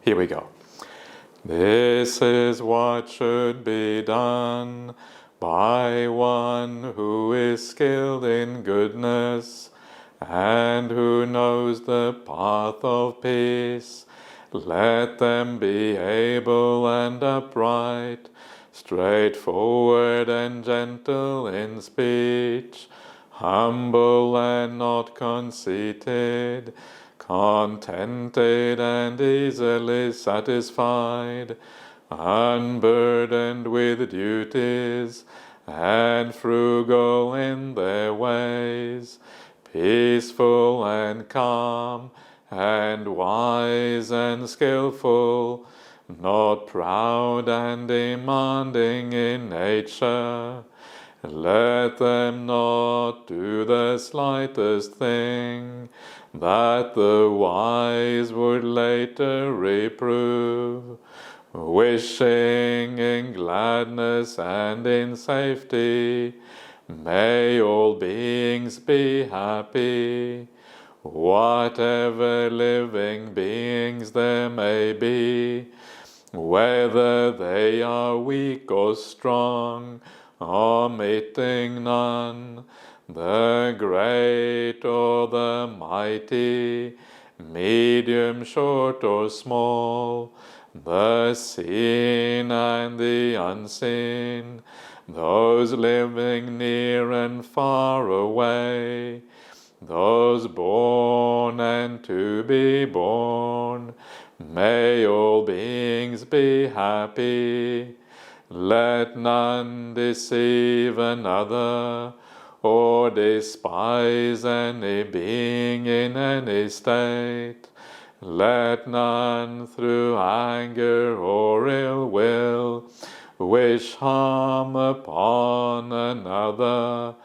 Here we go. This is what should be done by one who is skilled in goodness and who knows the path of peace. Let them be able and upright, straightforward and gentle in speech, humble and not conceited, contented and easily satisfied, unburdened with duties, and frugal in their ways, peaceful and calm, and wise and skillful, not proud and demanding in nature. Let them not do the slightest thing that the wise would later reprove, wishing in gladness and in safety. May all beings be happy. Whatever living beings there may be, whether they are weak or strong, omitting none, the great or the mighty, medium, short or small, the seen and the unseen, those living near and far away, those born and to be born, may all beings be happy. Let none deceive another, or despise any being in any state. Let none through anger or ill will wish harm upon another,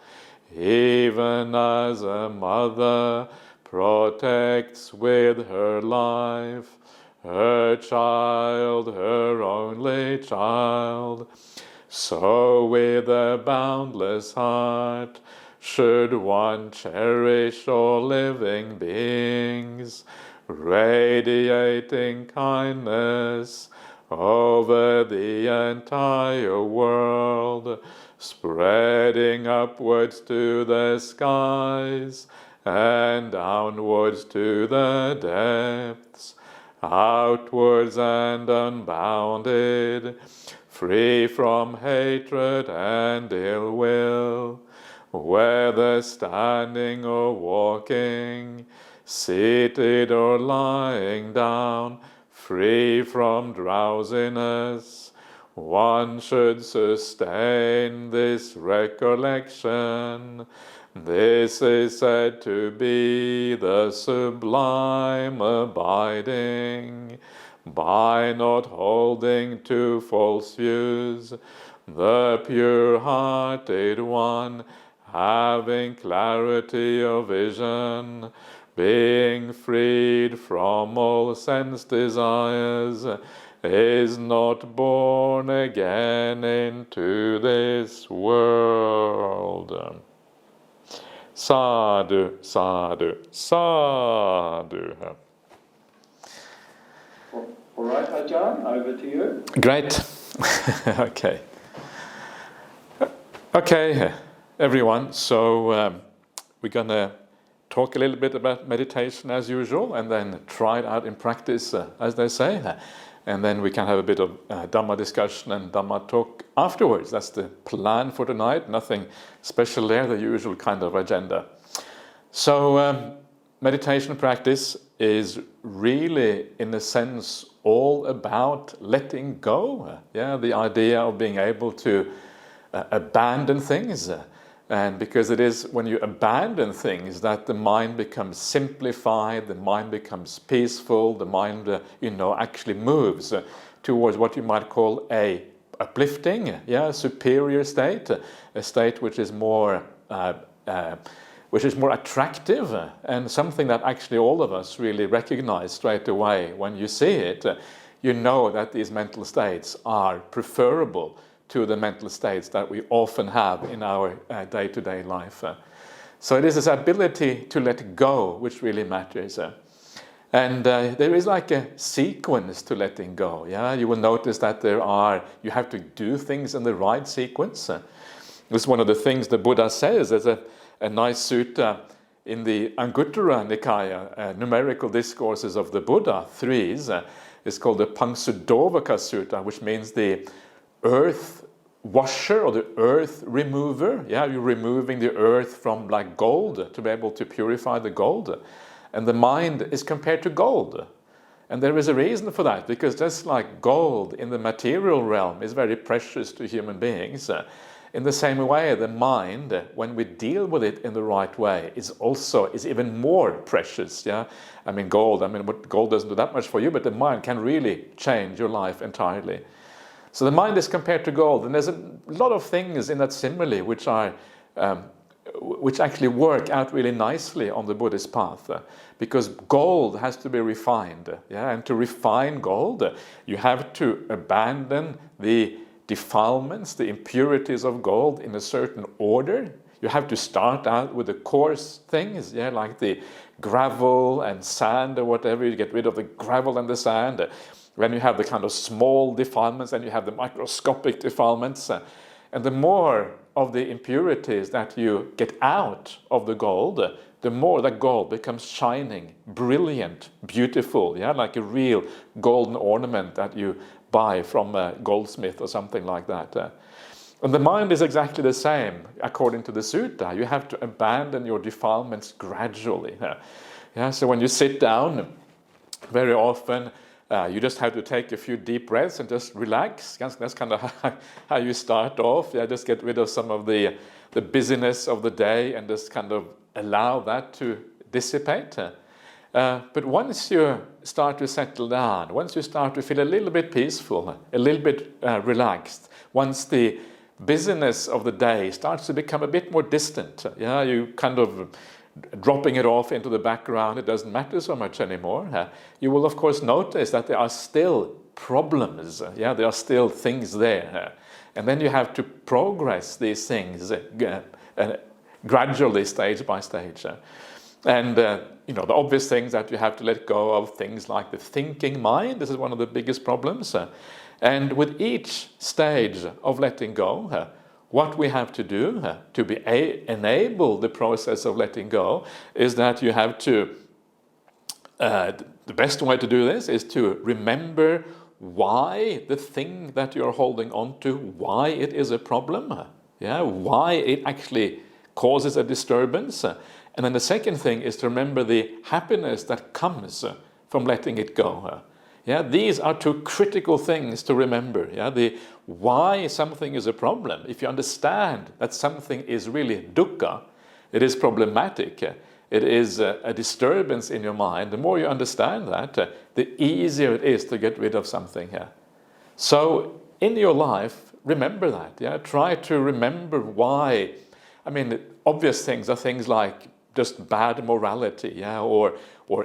even as a mother protects with her life her child, her only child. So with a boundless heart should one cherish all living beings, radiating kindness over the entire world, spreading upwards to the skies and downwards to the depths, outwards and unbounded, free from hatred and ill will, whether standing or walking, seated or lying down, free from drowsiness. One should sustain this recollection. This is said to be the sublime abiding. By not holding to false views, the pure-hearted one, having clarity of vision, being freed from all sense desires, is not born again into this world. Sadhu, sadhu, sadhu. All right, Ajahn, over to you. Great. Okay. Okay, everyone. So we're going to talk a little bit about meditation as usual, and then try it out in practice, as they say. And then we can have a bit of Dhamma discussion and Dhamma talk afterwards. That's the plan for tonight. Nothing special there, the usual kind of agenda. So meditation practice is really, in a sense, all about letting go. Yeah, the idea of being able to abandon things. And because it is when you abandon things that the mind becomes simplified, the mind becomes peaceful, the mind, actually moves towards what you might call a uplifting, superior state, a state which is more attractive, and something that actually all of us really recognize straight away. When you see it, you know that these mental states are preferable to the mental states that we often have in our day-to-day life. So it is this ability to let go which really matters. And there is like a sequence to letting go. Yeah, you will notice that you have to do things in the right sequence. This is one of the things the Buddha says. There's a nice sutta in the Anguttara Nikaya, numerical discourses of the Buddha, threes. It's called the Pangsudovaka Sutta, which means the earth washer or the earth remover. Yeah, you're removing the earth from like gold to be able to purify the gold. And the mind is compared to gold. And there is a reason for that, because just like gold in the material realm is very precious to human beings, in the same way, the mind, when we deal with it in the right way, is even more precious. Yeah, I mean, gold doesn't do that much for you, but the mind can really change your life entirely. So the mind is compared to gold, and there's a lot of things in that simile which actually work out really nicely on the Buddhist path, because gold has to be refined. Yeah, and to refine gold, you have to abandon the defilements, the impurities of gold in a certain order. You have to start out with the coarse things, yeah, like the gravel and sand or whatever. You get rid of the gravel and the sand. When you have the kind of small defilements, and you have the microscopic defilements, and the more of the impurities that you get out of the gold, the more that gold becomes shining, brilliant, beautiful, yeah, like a real golden ornament that you buy from a goldsmith or something like that. And the mind is exactly the same, according to the sutta. You have to abandon your defilements gradually. Yeah, so when you sit down, very often you just have to take a few deep breaths and just relax. That's kind of how you start off. Yeah, just get rid of some of the busyness of the day and just kind of allow that to dissipate. But once you start to settle down, once you start to feel a little bit peaceful, a little bit relaxed, once the busyness of the day starts to become a bit more distant, yeah, you kind of dropping it off into the background, it doesn't matter so much anymore. You will of course notice that there are still problems, yeah, there are still things there. And then you have to progress these things gradually, stage by stage. And the obvious things that you have to let go of, things like the thinking mind. This is one of the biggest problems. And with each stage of letting go, what we have to do to enable the process of letting go is that you have to, the best way to do this is to remember why the thing that you're holding on to, why it is a problem, yeah, why it actually causes a disturbance. And then the second thing is to remember the happiness that comes from letting it go. Yeah, these are two critical things to remember. Yeah, the why something is a problem. If you understand that something is really dukkha, it is problematic, it is a disturbance in your mind, the more you understand that, the easier it is to get rid of something here. So in your life, remember that. Yeah, try to remember why. I mean, obvious things are things like just bad morality, yeah, or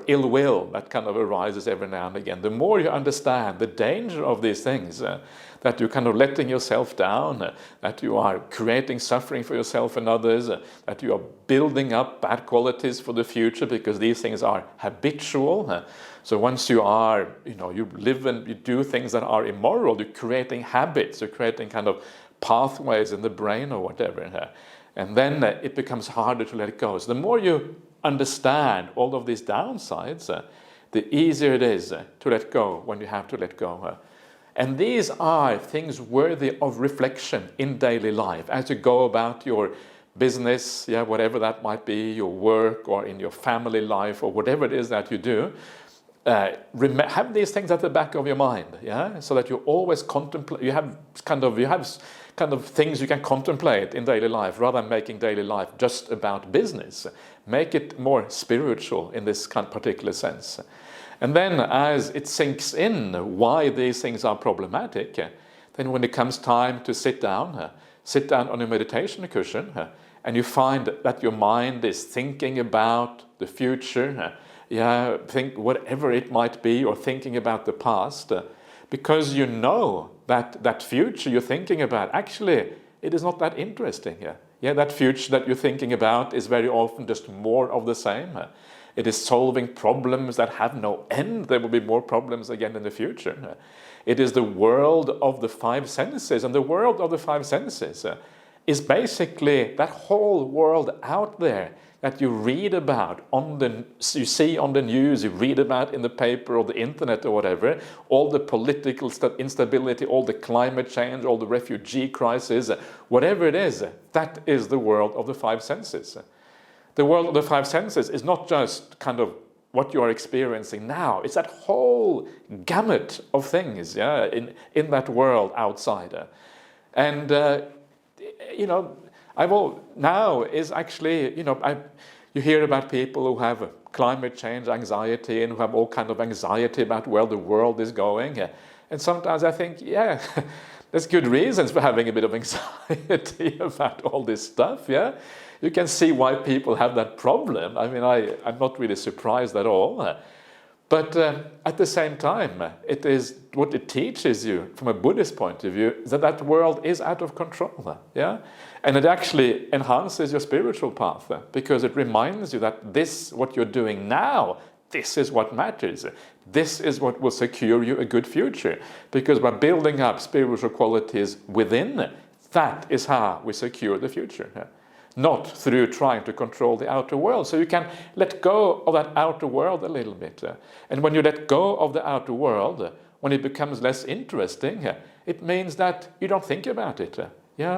ill will that kind of arises every now and again. The more you understand the danger of these things, that you're kind of letting yourself down, that you are creating suffering for yourself and others, that you are building up bad qualities for the future because these things are habitual. So once you are, you live and you do things that are immoral, you're creating habits, you're creating kind of pathways in the brain or whatever. And then it becomes harder to let it go. So the more you understand all of these downsides, the easier it is to let go when you have to let go. And these are things worthy of reflection in daily life as you go about your business, yeah, whatever that might be, your work or in your family life or whatever it is that you do. Have these things at the back of your mind, yeah, so that you always contemplate. You have kind of things you can contemplate in daily life, rather than making daily life just about business. Make it more spiritual in this kind of particular sense. And then, as it sinks in why these things are problematic, then when it comes time to sit down on a meditation cushion, and you find that your mind is thinking about the future. Think whatever it might be, or thinking about the past, because you know that future you're thinking about, actually, it is not that interesting. Yeah, that future that you're thinking about is very often just more of the same. It is solving problems that have no end. There will be more problems again in the future. It is the world of the five senses, and the world of the five senses is basically that whole world out there that you read about you see on the news, you read about in the paper or the internet or whatever, all the political instability, all the climate change, all the refugee crisis, whatever it is, that is the world of the five senses. The world of the five senses is not just kind of what you are experiencing now. It's that whole gamut of things, in that world outside. And now is actually, you hear about people who have climate change anxiety and who have all kind of anxiety about where the world is going. And sometimes I think, there's good reasons for having a bit of anxiety about all this stuff, You can see why people have that problem. I mean, I'm not really surprised at all. But at the same time, it is what it teaches you from a Buddhist point of view, that world is out of control, and it actually enhances your spiritual path because it reminds you that what you're doing now, this is what matters. This is what will secure you a good future, because by building up spiritual qualities within, that is how we secure the future. Not through trying to control the outer world. So you can let go of that outer world a little bit. And when you let go of the outer world, when it becomes less interesting, it means that you don't think about it.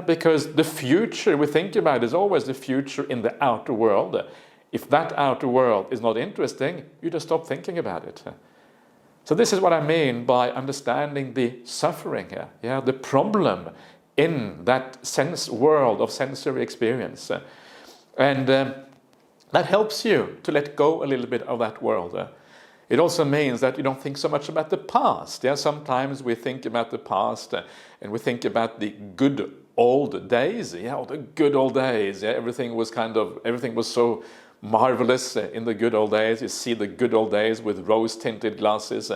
Because the future we think about is always the future in the outer world. If that outer world is not interesting, you just stop thinking about it. So this is what I mean by understanding the suffering, the problem in that sense world of sensory experience. And that helps you to let go a little bit of that world. It also means that you don't think so much about the past. Sometimes we think about the past and we think about the good old days. The good old days. Everything was so marvelous in the good old days. You see the good old days with rose-tinted glasses.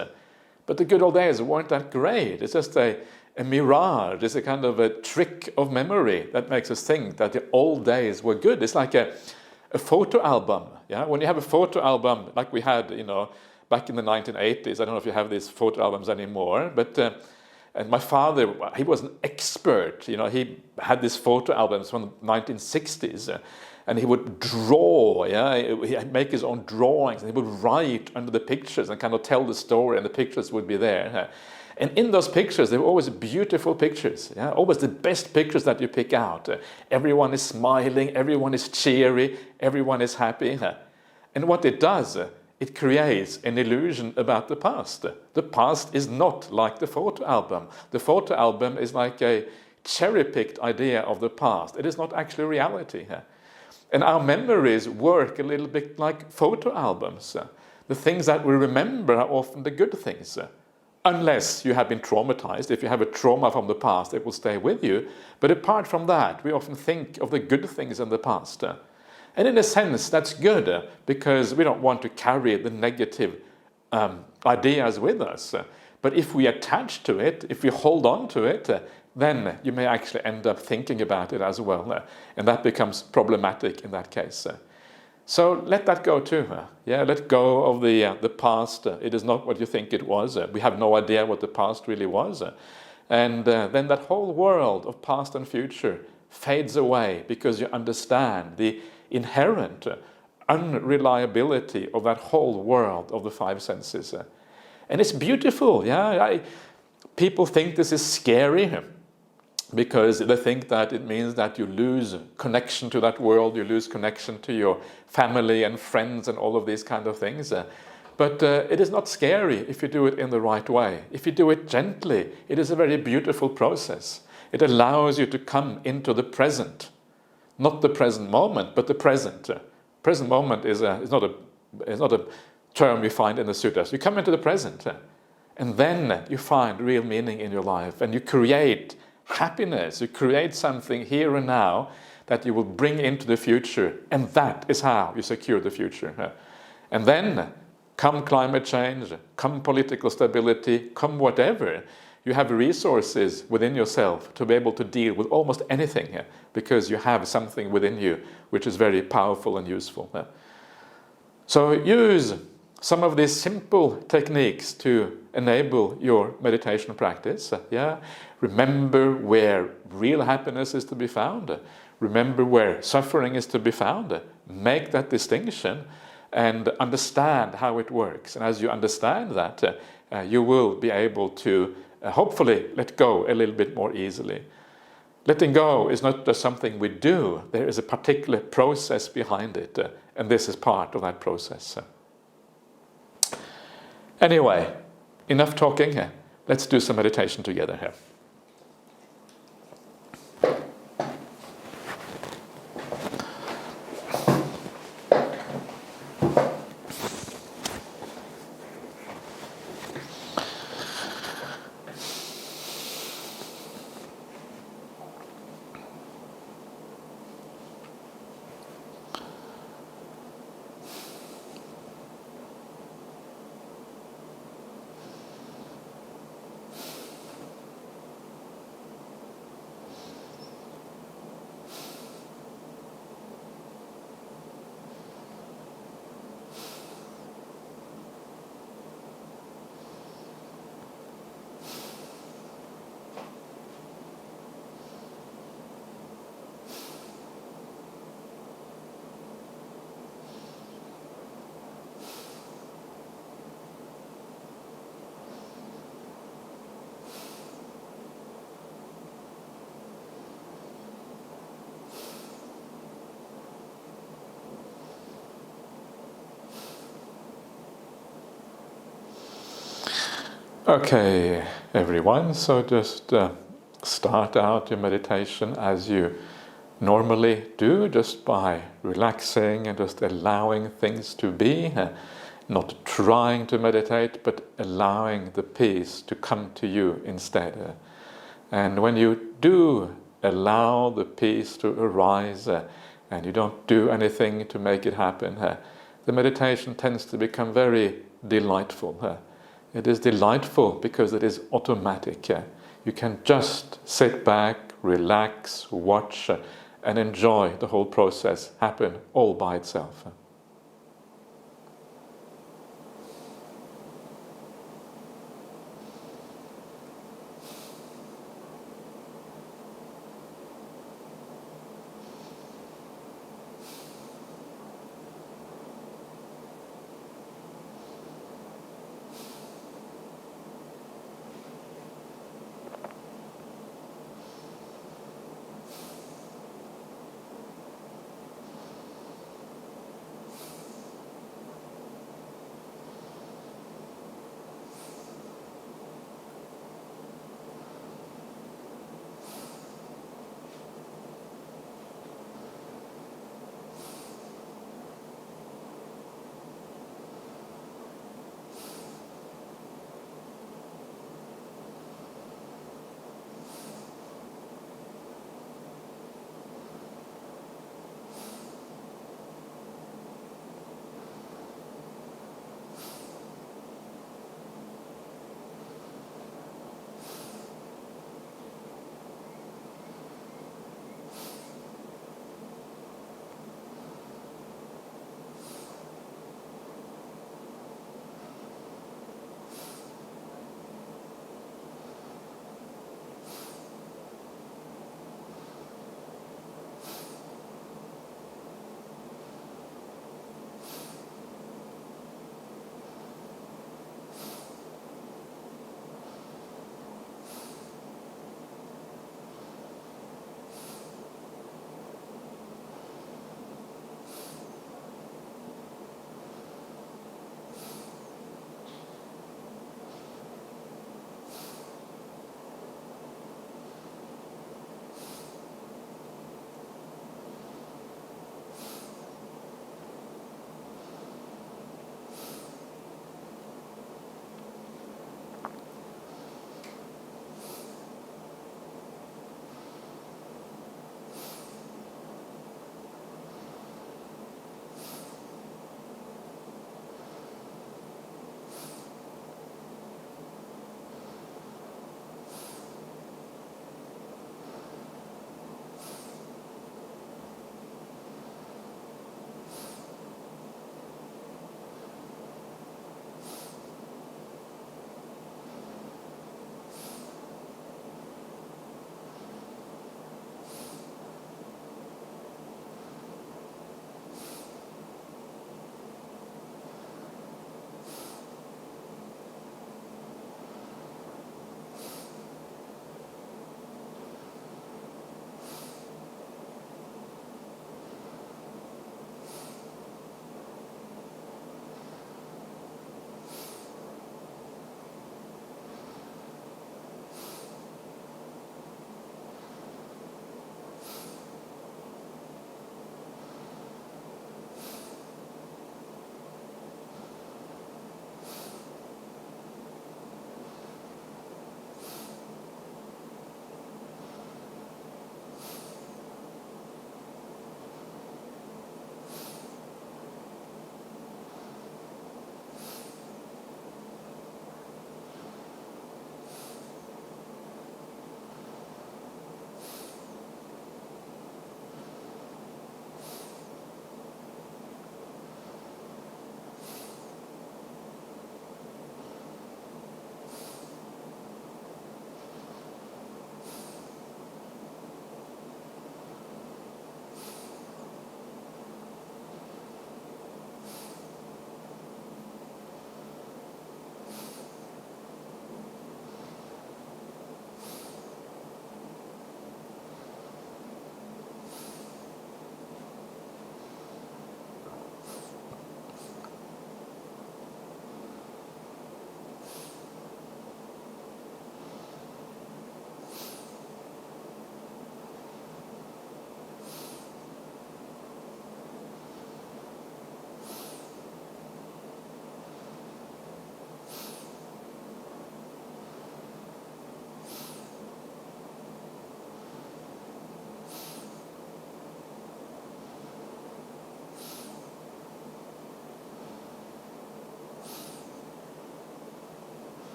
But the good old days weren't that great. It's just a mirage. It's a kind of a trick of memory that makes us think that the old days were good. It's like a photo album. When you have a photo album like we had, back in the 1980s. I don't know if you have these photo albums anymore, but and my father, he was an expert. He had these photo albums from the 1960s. And he would draw, he'd make his own drawings, and he would write under the pictures and kind of tell the story, and the pictures would be there. And in those pictures, they were always beautiful pictures, always the best pictures that you pick out. Everyone is smiling, everyone is cheery, everyone is happy. And what it does, it creates an illusion about the past. The past is not like the photo album. The photo album is like a cherry-picked idea of the past. It is not actually reality. And our memories work a little bit like photo albums. The things that we remember are often the good things. Unless you have been traumatized. If you have a trauma from the past, it will stay with you. But apart from that, we often think of the good things in the past. And in a sense, that's good, because we don't want to carry the negative ideas with us. But if we attach to it, if we hold on to it, then you may actually end up thinking about it as well. And that becomes problematic in that case. So let that go too. Let go of the past. It is not what you think it was. We have no idea what the past really was. And then that whole world of past and future fades away because you understand the inherent unreliability of that whole world of the five senses. And it's beautiful. People think this is scary, because they think that it means that you lose connection to that world, you lose connection to your family and friends and all of these kind of things. But it is not scary if you do it in the right way. If you do it gently, it is a very beautiful process. It allows you to come into the present. Not the present moment, but the present. Present moment is not a term you find in the sutras. You come into the present, and then you find real meaning in your life, and you create happiness. You create something here and now that you will bring into the future, and that is how you secure the future. And then come climate change, come political stability, come whatever, you have resources within yourself to be able to deal with almost anything, because you have something within you which is very powerful and useful. So use some of these simple techniques to enable your meditation practice. Remember where real happiness is to be found. Remember where suffering is to be found. Make that distinction and understand how it works. And as you understand that, you will be able to hopefully let go a little bit more easily. Letting go is not just something we do. There is a particular process behind it, and this is part of that process. Anyway, enough talking. Let's do some meditation together here. Okay, everyone, so just start out your meditation as you normally do, just by relaxing and just allowing things to be, not trying to meditate, but allowing the peace to come to you instead. And when you do allow the peace to arise, and you don't do anything to make it happen, the meditation tends to become very delightful. It is delightful because it is automatic. You can just sit back, relax, watch, and enjoy the whole process happen all by itself.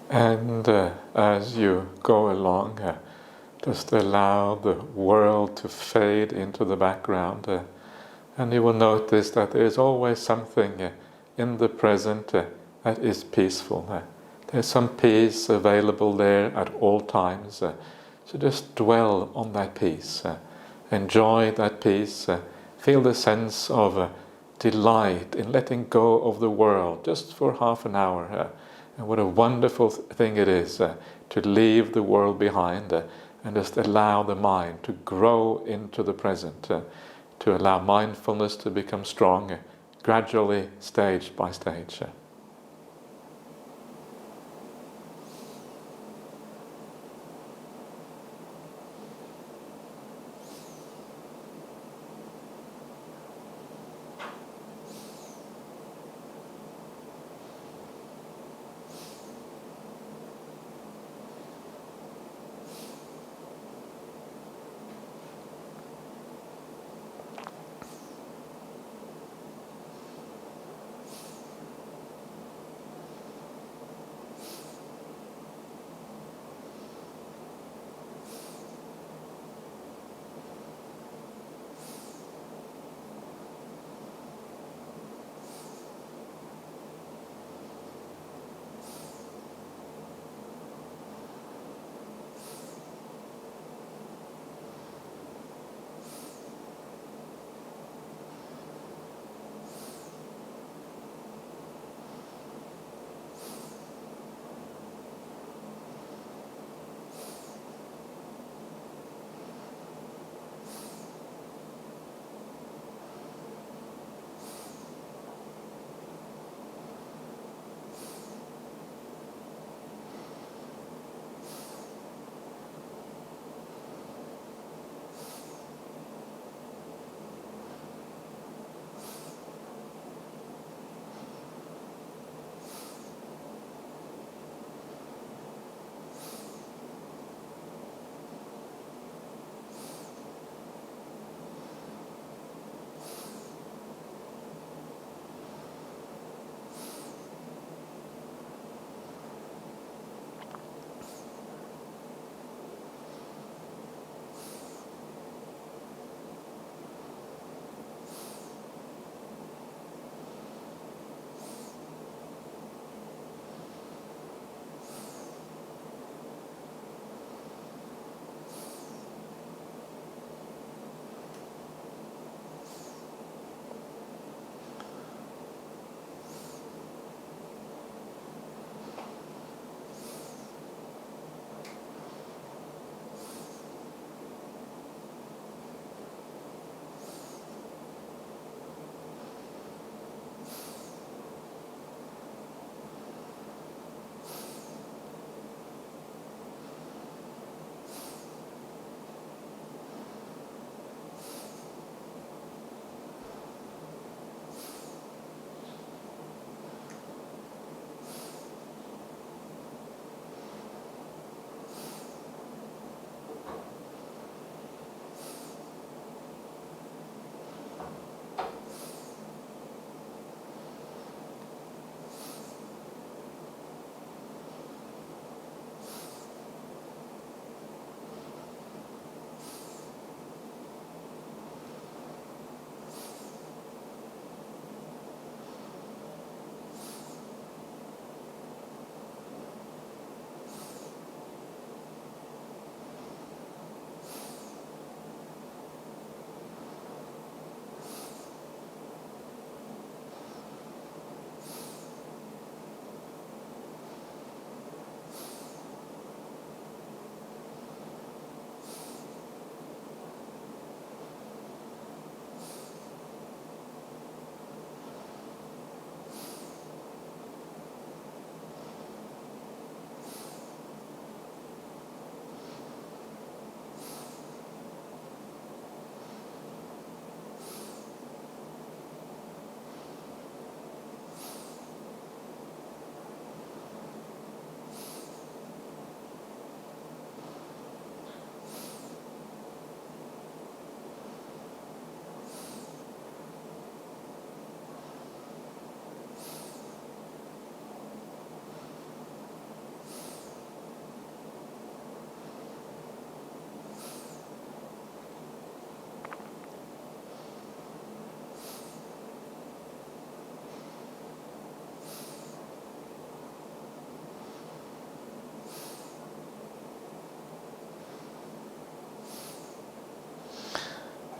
And as you go along, just allow the world to fade into the background, and you will notice that there is always something in the present that is peaceful. There's some peace available there at all times. So just dwell on that peace. Enjoy that peace. Feel the sense of delight in letting go of the world just for half an hour. And what a wonderful thing it is to leave the world behind and just allow the mind to grow into the present, to allow mindfulness to become strong, gradually, stage by stage.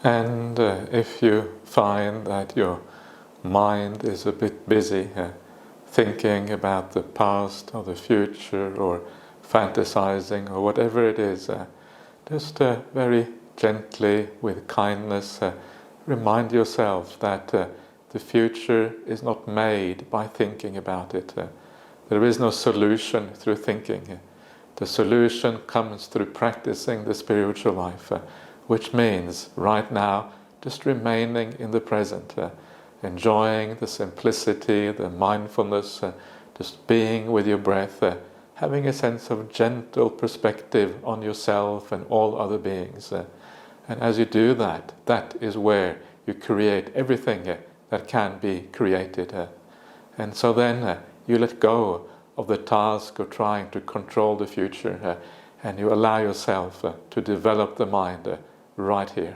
And if you find that your mind is a bit busy thinking about the past or the future or fantasizing or whatever it is, just very gently, with kindness, remind yourself that the future is not made by thinking about it. There is no solution through thinking. The solution comes through practicing the spiritual life, which means right now just remaining in the present, enjoying the simplicity, the mindfulness, just being with your breath, having a sense of gentle perspective on yourself and all other beings. And as you do that, that is where you create everything that can be created. And so then you let go of the task of trying to control the future, and you allow yourself to develop the mind right here.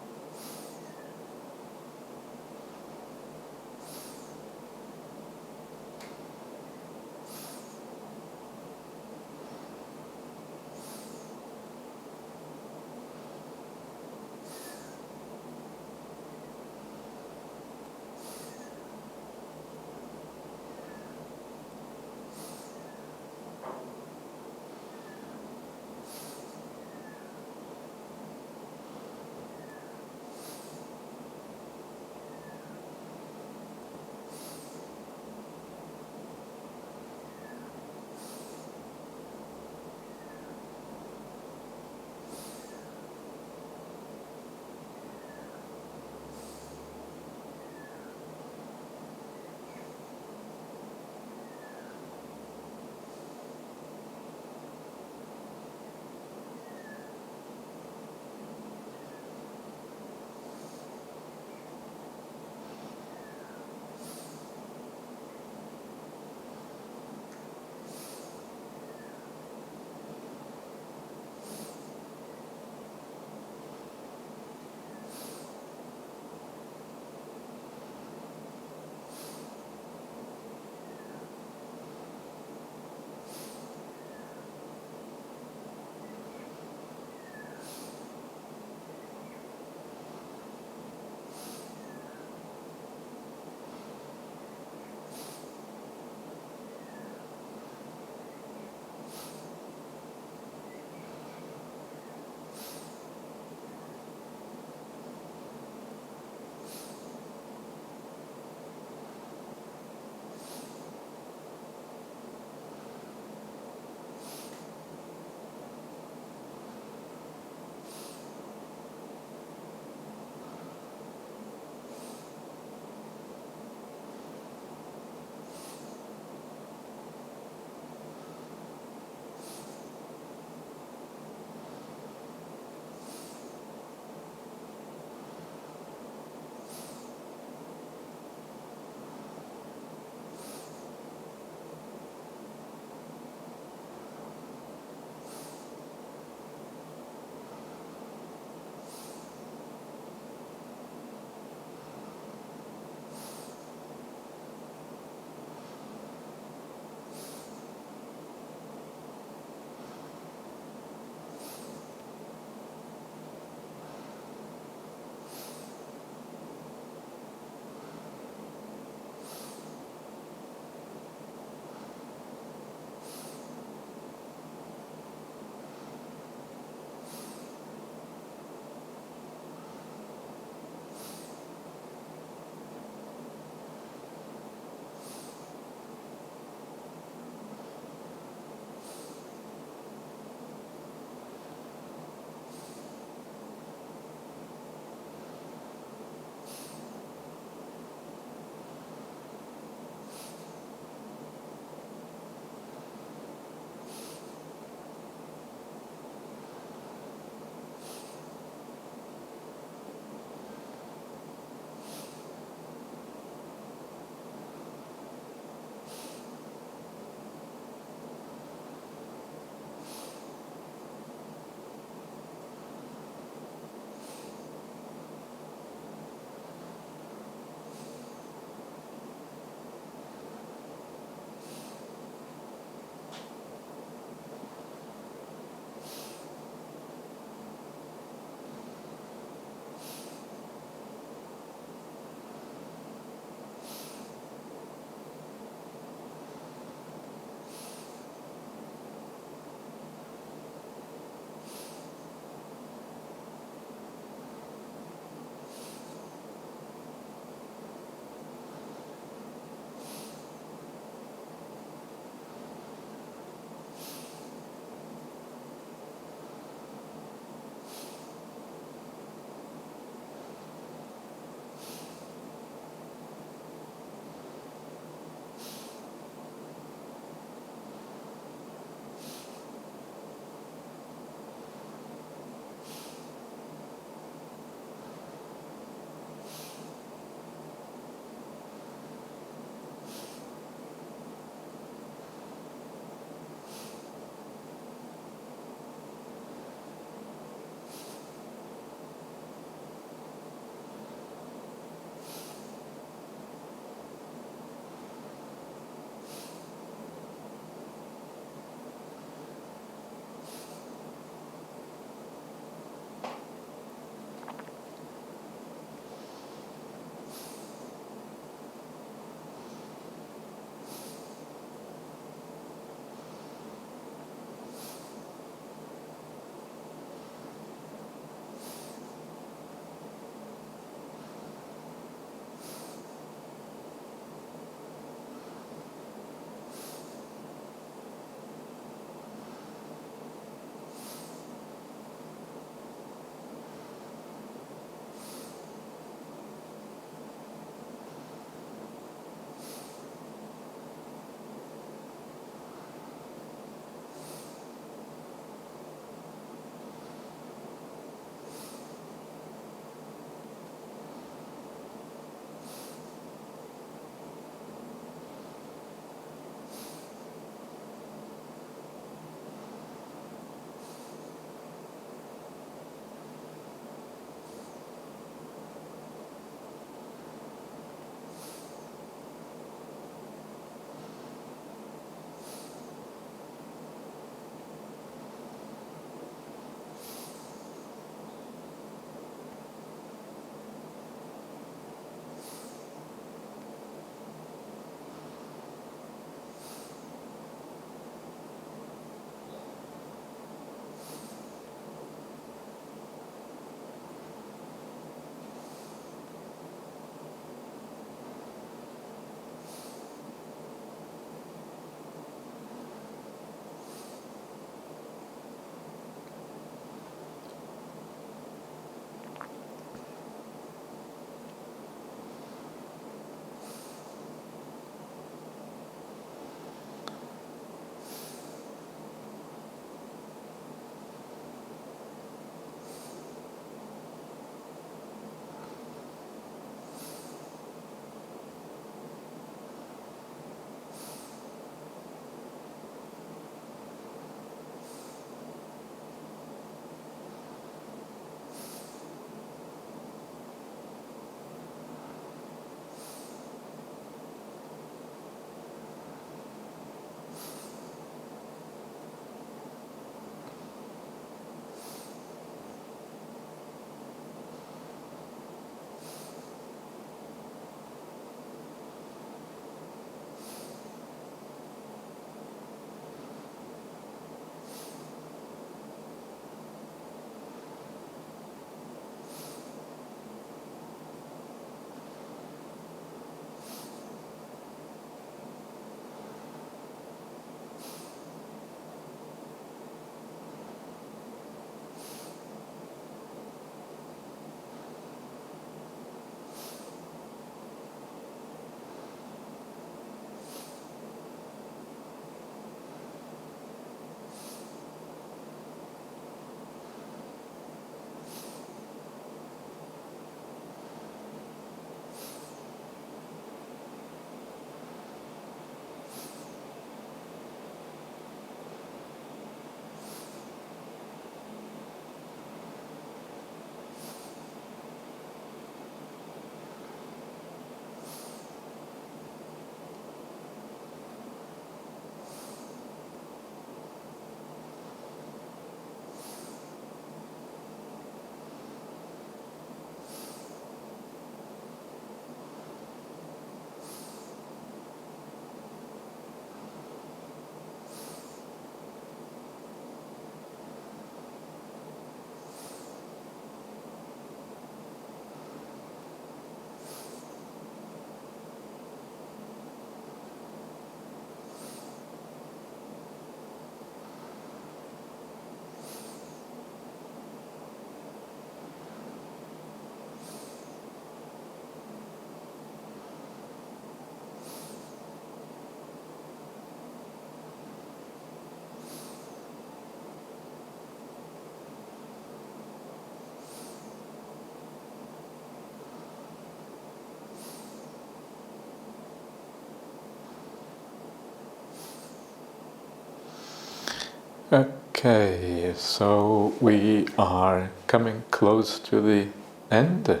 Okay, so we are coming close to the end.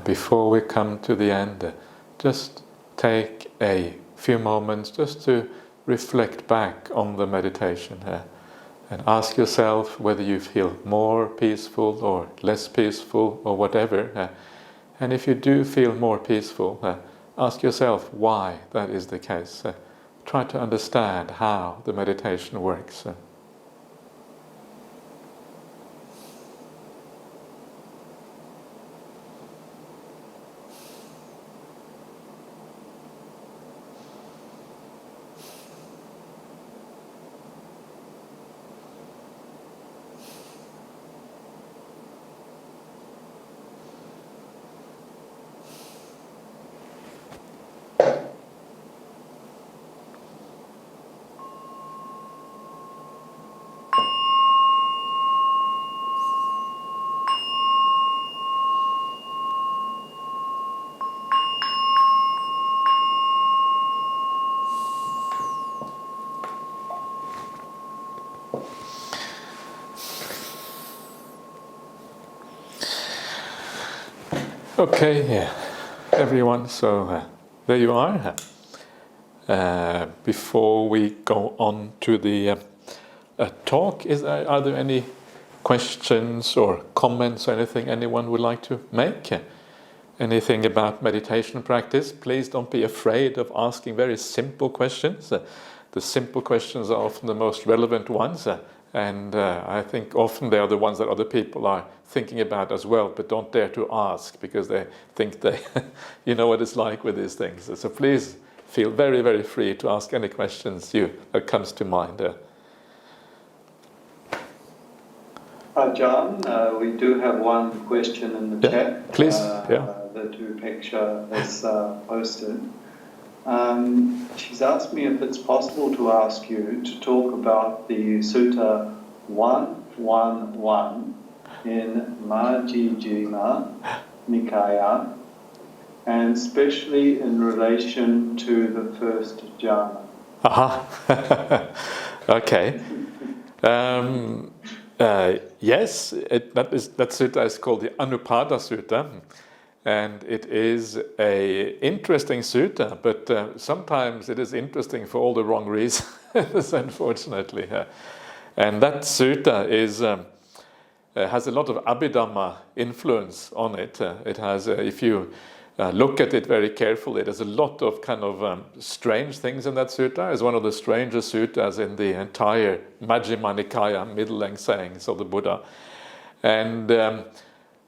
Before we come to the end, just take a few moments just to reflect back on the meditation and ask yourself whether you feel more peaceful or less peaceful or whatever. And if you do feel more peaceful, ask yourself why that is the case. Try to understand how the meditation works. Okay, yeah, everyone, so there you are. Before we go on to the talk, are there any questions or comments or anything anyone would like to make? Anything about meditation practice? Please don't be afraid of asking very simple questions. The simple questions are often the most relevant ones. And I think often they are the ones that other people are thinking about as well, but don't dare to ask because they think they, you know what it's like with these things. So please feel very, very free to ask any questions that comes to mind. Ajahn, we do have one question in the chat. Please, That Upeksha has posted. She's asked me if it's possible to ask you to talk about the Sutta 111 in Majjhima Nikaya, and especially in relation to the first jhana. Okay. Yes, that sutta is called the Anupada Sutta. And it is a interesting sutta, but sometimes it is interesting for all the wrong reasons, unfortunately. And that sutta has a lot of Abhidhamma influence on it. It has, if you look at it very carefully, there's a lot of kind of strange things in that sutta. It's one of the strangest suttas in the entire Majjhima Nikaya, middle-length sayings of the Buddha. And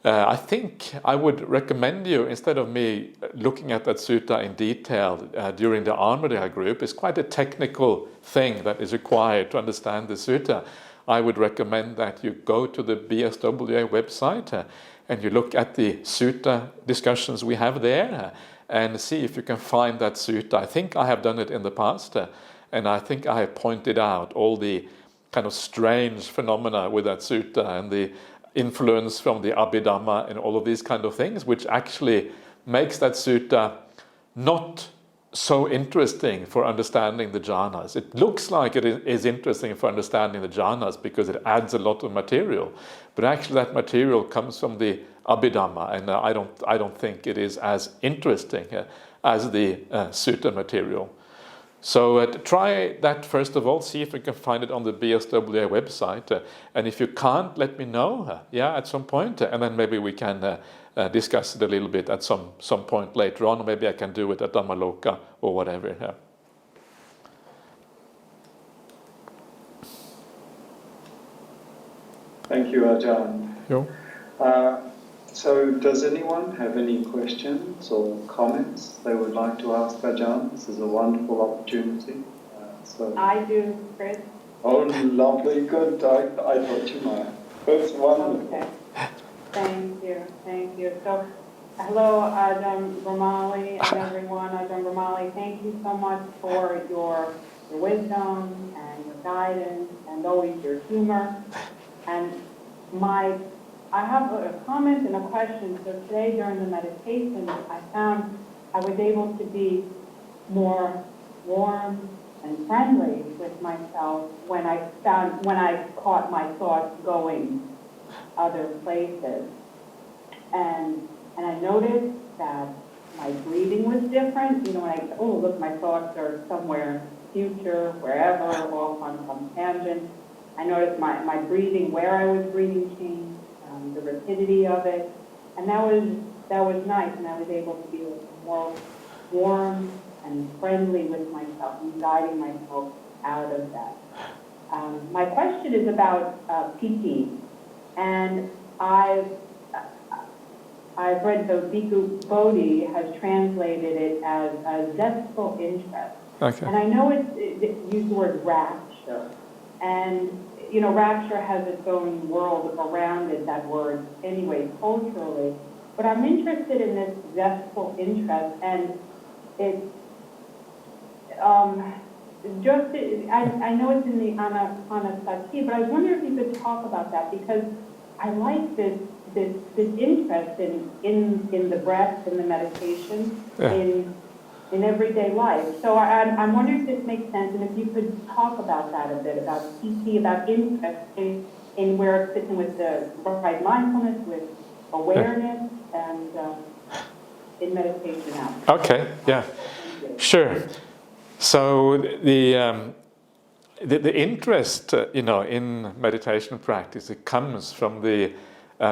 I think I would recommend you, instead of me looking at that sutta in detail during the Armadale group, it's quite a technical thing that is required to understand the sutta. I would recommend that you go to the BSWA website and you look at the sutta discussions we have there and see if you can find that sutta. I think I have done it in the past, and I think I have pointed out all the kind of strange phenomena with that sutta and the influence from the Abhidhamma and all of these kind of things, which actually makes that sutta not so interesting for understanding the jhanas. It looks like it is interesting for understanding the jhanas because it adds a lot of material, but actually that material comes from the Abhidhamma, and I don't think it is as interesting as the sutta material. So try that first of all, see if you can find it on the BSWA website, and if you can't, let me know at some point, and then maybe we can discuss it a little bit at some point later on, or maybe I can do it at Dhammaloka or whatever. Thank you, Ajahn. Yo. So does anyone have any questions or comments they would like to ask Ajahn? This is a wonderful opportunity. I do, Chris. Oh, lovely, good. I thought you might. That's wonderful. Okay. Thank you. So, hello, Ajahn Brahmali and everyone. Ajahn Brahmali, thank you so much for your wisdom and your guidance and always your humor. And I have a comment and a question. So today during the meditation, I found I was able to be more warm and friendly with myself when I caught my thoughts going other places. And I noticed that my breathing was different. When look, my thoughts are somewhere in the future, wherever, off on some tangent. I noticed my breathing, where I was breathing changed, the rapidity of it. And that was nice, and I was able to be more warm and friendly with myself and guiding myself out of that. My question is about piti, and I've read the Bhikkhu Bodhi has translated it as a zestful interest. Okay. And I know it used the word rapture, and rapture has its own world around it, that word anyway, culturally. But I'm interested in this zestful interest, and it's I know it's in the Anapanasati, but I wonder if you could talk about that, because I like this interest in the breath, in the meditation, in everyday life. So I'm wondering if this makes sense, and if you could talk about that a bit, about PT, about interest in where it fits in with the right mindfulness, with awareness, and in meditation now. Okay, yeah, sure. So the interest, in meditation practice, it comes from the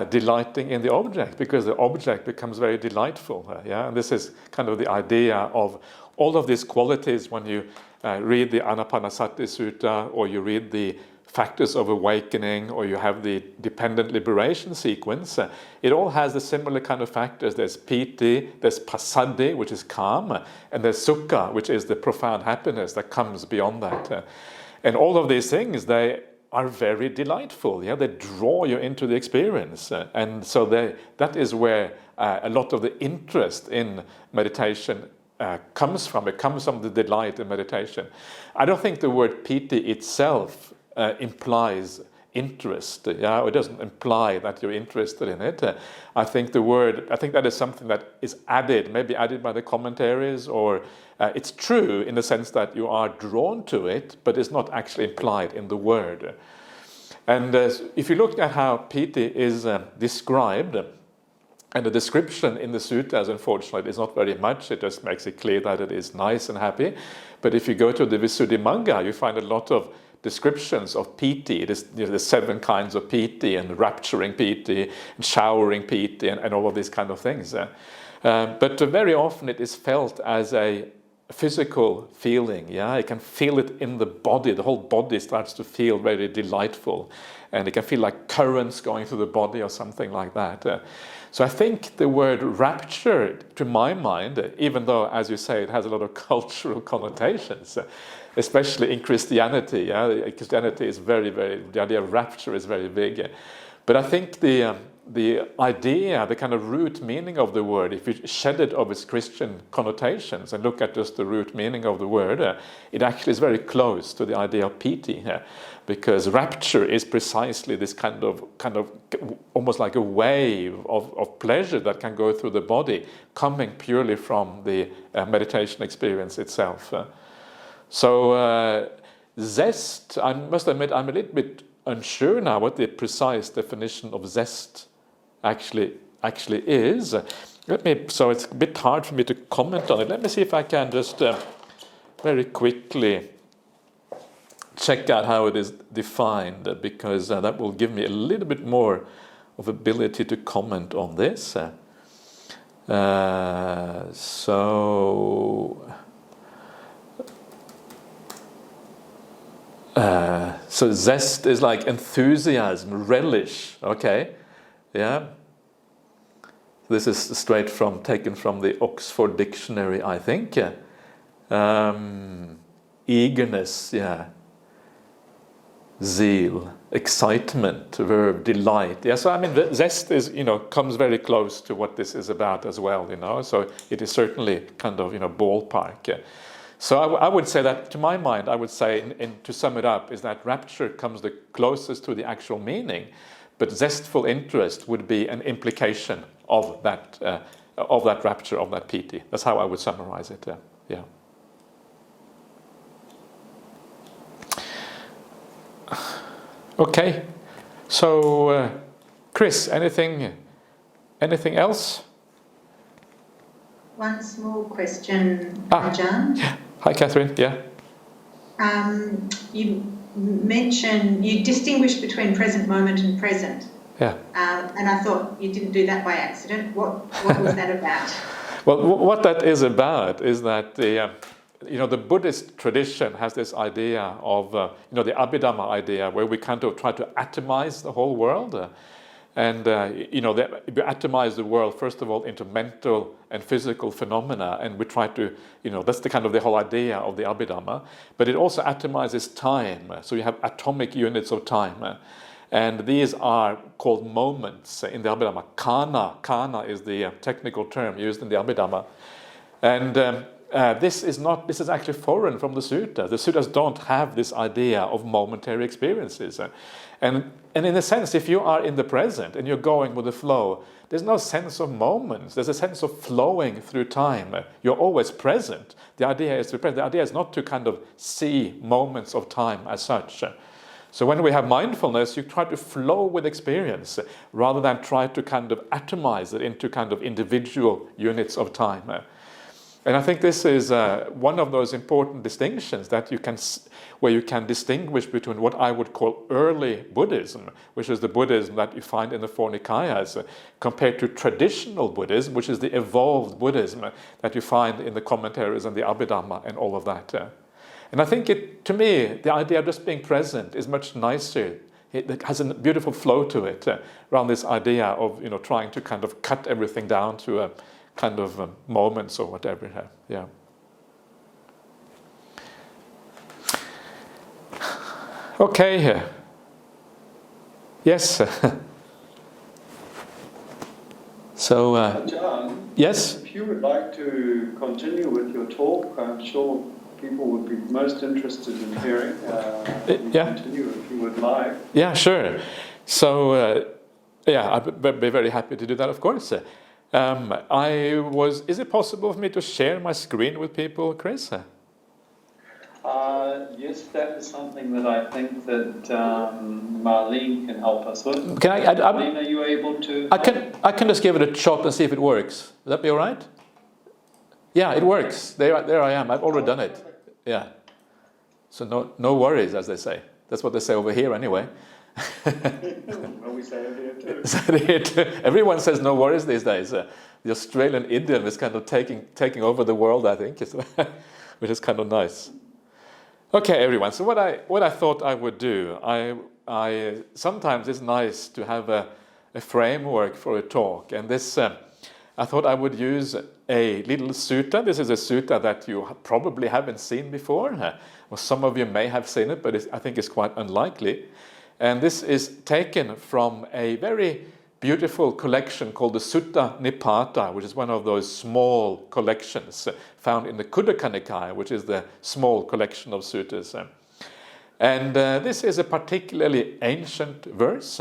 delighting in the object, because the object becomes very delightful. And this is kind of the idea of all of these qualities when you read the Anapanasati Sutta, or you read the Factors of Awakening, or you have the Dependent Liberation sequence. It all has the similar kind of factors. There's piti, there's passaddhi, which is calm, and there's sukha, which is the profound happiness that comes beyond that. And all of these things, they are very delightful. They draw you into the experience, and so that is where a lot of the interest in meditation comes from. It comes from the delight in meditation. I don't think the word piti itself implies interest. It doesn't imply that you're interested in it. I think that is something that is maybe added by the commentaries, or it's true in the sense that you are drawn to it, but it's not actually implied in the word. And if you look at how piti is described, and the description in the suttas, unfortunately, is not very much. It just makes it clear that it is nice and happy. But if you go to the Visuddhimagga, you find a lot of descriptions of piti. There's 7 kinds of piti, and rapturing piti, and showering piti, and all of these kind of things. But very often it is felt as a physical feeling. You can feel it in the body. The whole body starts to feel very delightful, and it can feel like currents going through the body or something like that. So I think the word rapture, to my mind, even though, as you say, it has a lot of cultural connotations, especially in Christianity. Christianity is very, the idea of rapture is very big. But I think the idea, the kind of root meaning of the word, if you shed it of its Christian connotations and look at just the root meaning of the word, it actually is very close to the idea of piti, because rapture is precisely this kind of almost like a wave of pleasure that can go through the body, coming purely from the meditation experience itself. So zest, I must admit, I'm a little bit unsure now what the precise definition of zest actually is. So it's a bit hard for me to comment on it. Let me see if I can just very quickly check out how it is defined, because that will give me a little bit more of ability to comment on this. So zest is like enthusiasm, relish. Okay, yeah. This is taken from the Oxford Dictionary, I think. Eagerness, zeal, excitement, verb, delight. So I mean, the zest is, comes very close to what this is about as well. So it is certainly kind of, ballpark. So I would say that, to my mind, I would say, to sum it up, is that rapture comes the closest to the actual meaning, but zestful interest would be an implication of that rapture, of that piti. That's how I would summarize it. Yeah. Okay, so Chris, anything else? One small question, Ajahn. Yeah. Hi, Catherine. Yeah. You mentioned, you distinguish between present moment and present. Yeah. And I thought you didn't do that by accident. What was that about? Well, what that is about is that the Buddhist tradition has this idea of the Abhidhamma idea, where we kind of try to atomize the whole world, and we atomize the world first of all into mental and physical phenomena, and we try to that's the kind of the whole idea of the Abhidhamma. But it also atomizes time, so you have atomic units of time. And these are called moments in the Abhidhamma. Kana is the technical term used in the Abhidhamma. And this is actually foreign from the sutta. The suttas don't have this idea of momentary experiences. And in a sense, if you are in the present and you're going with the flow, there's no sense of moments. There's a sense of flowing through time. You're always present. The idea is to be present. The idea is not to kind of see moments of time as such. So when we have mindfulness, you try to flow with experience rather than try to kind of atomize it into kind of individual units of time. And I think this is one of those important distinctions that where you can distinguish between what I would call early Buddhism, which is the Buddhism that you find in the four Nikayas, compared to traditional Buddhism, which is the evolved Buddhism that you find in the commentaries and the Abhidhamma and all of that. And I think to me, the idea of just being present is much nicer. It has a beautiful flow to it, around this idea of trying to kind of cut everything down to a kind of moments or whatever. Yeah. Okay. Yes. So. John, yes. if you would like to continue with your talk, I'm sure people would be most interested in hearing. Continue if you would like. Yeah, sure. So, I'd be very happy to do that, of course. Is it possible for me to share my screen with people, Chris? Yes, that is something that I think that Marlene can help us with. Marlene, are you able to? I can just give it a shot and see if it works. Would that be all right? Yeah, it works. There I am. I've already done it. Yeah. So no worries, as they say. That's what they say over here, anyway. Well, we say it here too. Everyone says no worries these days. The Australian idiom is kind of taking over the world, I think, which is kind of nice. Okay, everyone. So what I thought I would do, I sometimes it's nice to have a framework for a talk, and this I thought I would use a little sutta. This is a sutta that you probably haven't seen before, or some of you may have seen it, but I think it's quite unlikely. And this is taken from a very beautiful collection called the Suttanipata, which is one of those small collections found in the Khuddaka Nikaya, which is the small collection of suttas. And this is a particularly ancient verse.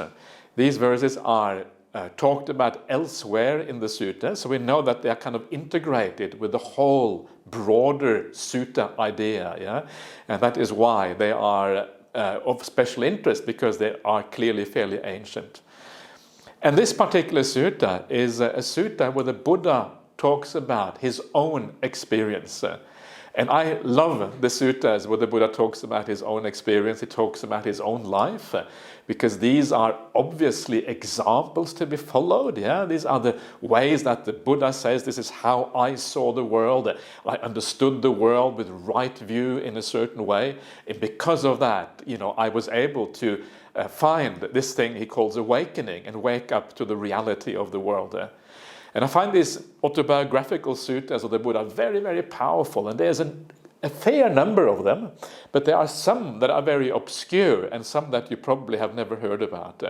These verses are talked about elsewhere in the sutta, so we know that they are kind of integrated with the whole broader sutta idea, yeah? And that is why they are of special interest, because they are clearly fairly ancient. And this particular sutta is a sutta where the Buddha talks about his own experience. And I love the suttas where the Buddha talks about his own experience, he talks about his own life, because these are obviously examples to be followed. Yeah, these are the ways that the Buddha says, this is how I saw the world. I understood the world with right view in a certain way. And because of that, I was able to find this thing he calls awakening and wake up to the reality of the world. And I find these autobiographical suttas of the Buddha very, very powerful. And there's a fair number of them, but there are some that are very obscure and some that you probably have never heard about.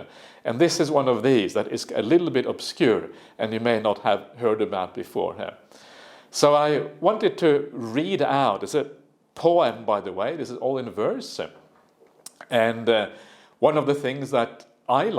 And this is one of these that is a little bit obscure and you may not have heard about before. So I wanted to read out, it's a poem, by the way, this is all in verse. And one of the things that I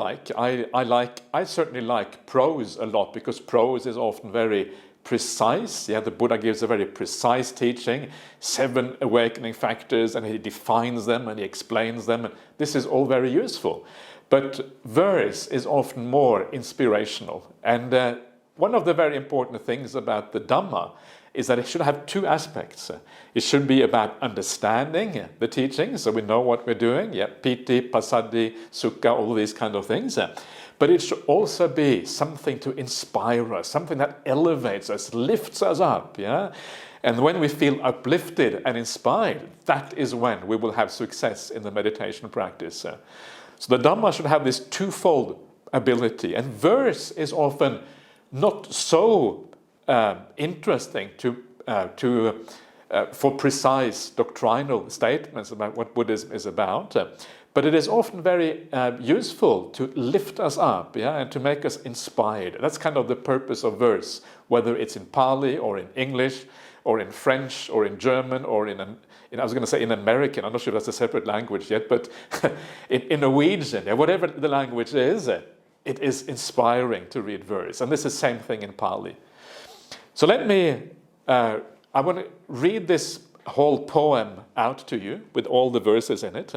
certainly like prose a lot, because prose is often very precise. The Buddha gives a very precise teaching, 7 awakening factors, and he defines them and he explains them. And this is all very useful. But verse is often more inspirational. And one of the very important things about the Dhamma is that it should have 2 aspects. It should be about understanding the teaching, so we know what we're doing. Piti, passaddhi, sukha, all these kind of things. But it should also be something to inspire us, something that elevates us, lifts us up. And when we feel uplifted and inspired, that is when we will have success in the meditation practice. So the Dhamma should have this twofold ability. And verse is often not so interesting for precise doctrinal statements about what Buddhism is about, but it is often very useful to lift us up, and to make us inspired. That's kind of the purpose of verse, whether it's in Pali or in English or in French or in German or in I was going to say in American. I'm not sure that's a separate language yet, but in Norwegian, whatever the language is, it is inspiring to read verse, and this is the same thing in Pali. So let me, I want to read this whole poem out to you with all the verses in it.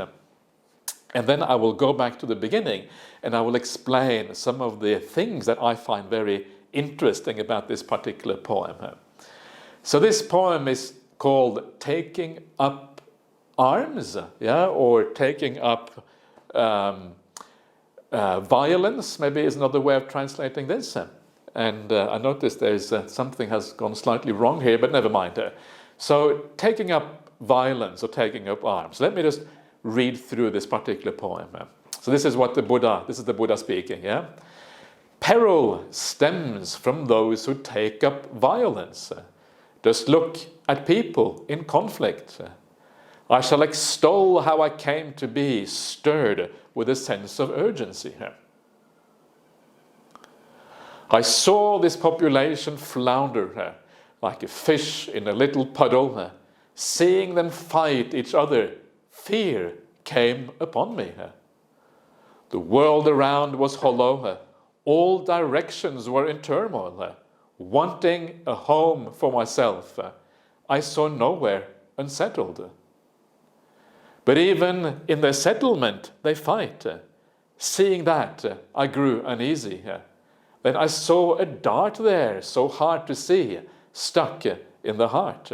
And then I will go back to the beginning and I will explain some of the things that I find very interesting about this particular poem. So this poem is called Taking Up Arms, or Taking Up Violence, maybe is another way of translating this. And I noticed there's something has gone slightly wrong here, but never mind. So taking up violence or taking up arms. Let me just read through this particular poem. So this is the Buddha speaking. Peril stems from those who take up violence. Just look at people in conflict. I shall extol how I came to be stirred with a sense of urgency. I saw this population flounder like a fish in a little puddle. Seeing them fight each other, fear came upon me. The world around was hollow. All directions were in turmoil. Wanting a home for myself, I saw nowhere unsettled. But even in their settlement, they fight. Seeing that, I grew uneasy. Then I saw a dart there, so hard to see, stuck in the heart.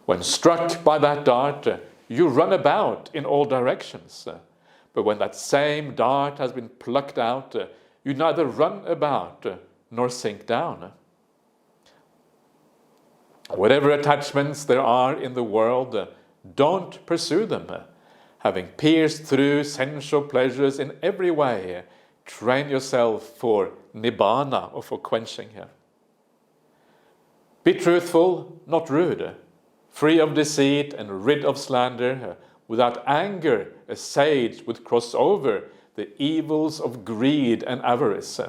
When struck by that dart, you run about in all directions. But when that same dart has been plucked out, you neither run about nor sink down. Whatever attachments there are in the world, don't pursue them. Having pierced through sensual pleasures in every way, train yourself for nibbana, or for quenching. Be truthful, not rude, free of deceit and rid of slander. Without anger, a sage would cross over the evils of greed and avarice.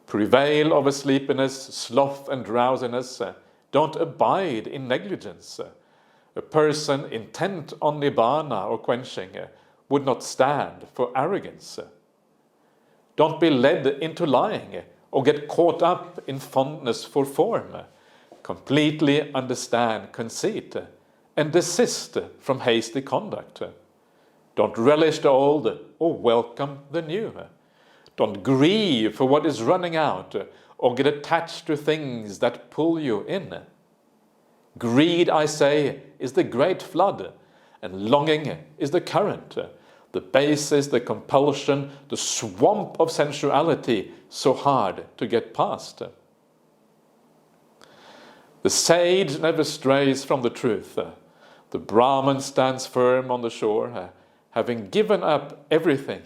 Prevail over sleepiness, sloth and drowsiness. Don't abide in negligence. A person intent on nibbana or quenching would not stand for arrogance. Don't be led into lying or get caught up in fondness for form. Completely understand conceit and desist from hasty conduct. Don't relish the old or welcome the new. Don't grieve for what is running out or get attached to things that pull you in. Greed, I say, is the great flood, and longing is the current. The basis, the compulsion, the swamp of sensuality, so hard to get past. The sage never strays from the truth. The Brahman stands firm on the shore. Having given up everything,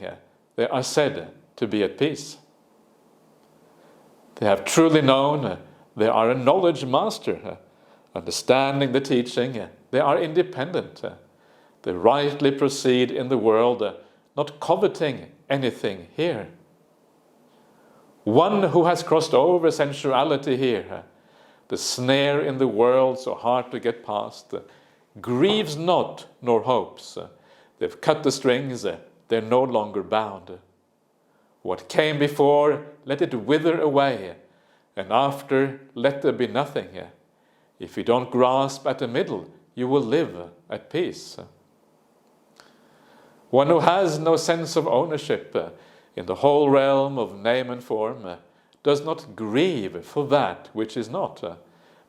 they are said to be at peace. They have truly known, they are a knowledge master. Understanding the teaching, they are independent. They rightly proceed in the world, not coveting anything here. One who has crossed over sensuality here, the snare in the world so hard to get past, grieves not nor hopes. They've cut the strings, they're no longer bound. What came before, let it wither away, and after let there be nothing. If you don't grasp at the middle, you will live at peace. One who has no sense of ownership in the whole realm of name and form does not grieve for that which is not.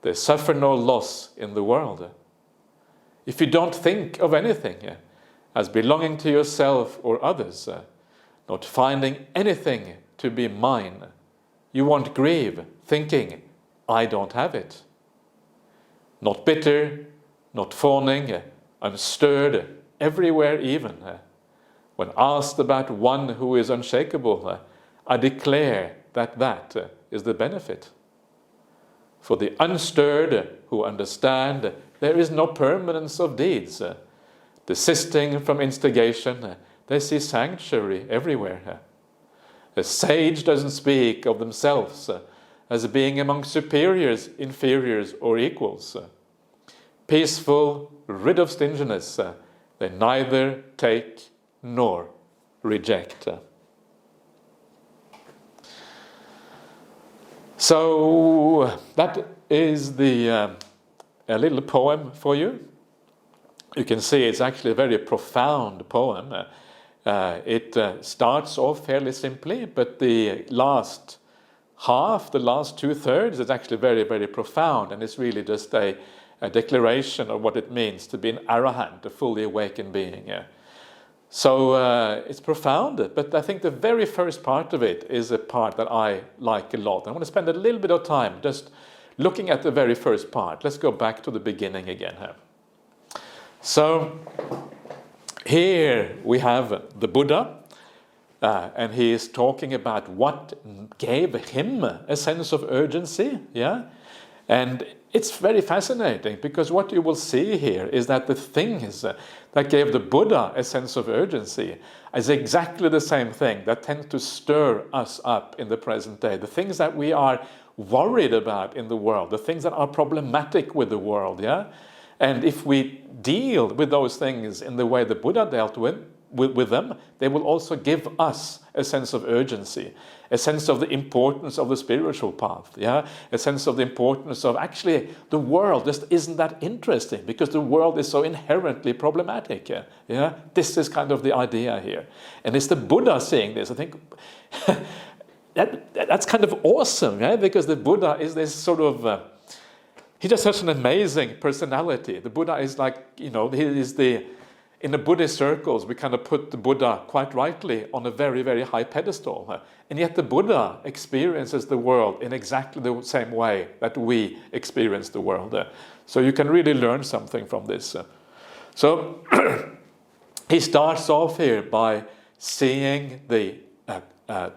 They suffer no loss in the world. If you don't think of anything as belonging to yourself or others, not finding anything to be mine, you won't grieve thinking, I don't have it. Not bitter, not fawning, unstirred, everywhere even. When asked about one who is unshakable, I declare that that is the benefit. For the unstirred who understand there is no permanence of deeds, desisting from instigation, they see sanctuary everywhere. A sage doesn't speak of themselves as being among superiors, inferiors, or equals. Peaceful, rid of stinginess, they neither take nor reject. So that is a little poem for you. You can see it's actually a very profound poem. It starts off fairly simply, but the last half, the last 2/3, is actually very, very profound, and it's really just a declaration of what it means to be an arahant, a fully awakened being. So it's profound, but I think the very first part of it is a part that I like a lot. I want to spend a little bit of time just looking at the very first part. Let's go back to the beginning again here. So here we have the Buddha, and he is talking about what gave him a sense of urgency, and it's very fascinating, because what you will see here is that the things that gave the Buddha a sense of urgency is exactly the same thing that tends to stir us up in the present day. The things that we are worried about in the world, the things that are problematic with the world, And if we deal with those things in the way the Buddha dealt with them, they will also give us a sense of urgency, a sense of the importance of the spiritual path, a sense of the importance of actually the world just isn't that interesting because the world is so inherently problematic. This is kind of the idea here. And it's the Buddha saying this. I think that's kind of awesome, because the Buddha is this sort of... He has such an amazing personality. The Buddha is like, he is in the Buddhist circles, we kind of put the Buddha quite rightly on a very, very high pedestal. And yet the Buddha experiences the world in exactly the same way that we experience the world. So you can really learn something from this. So he starts off here by seeing the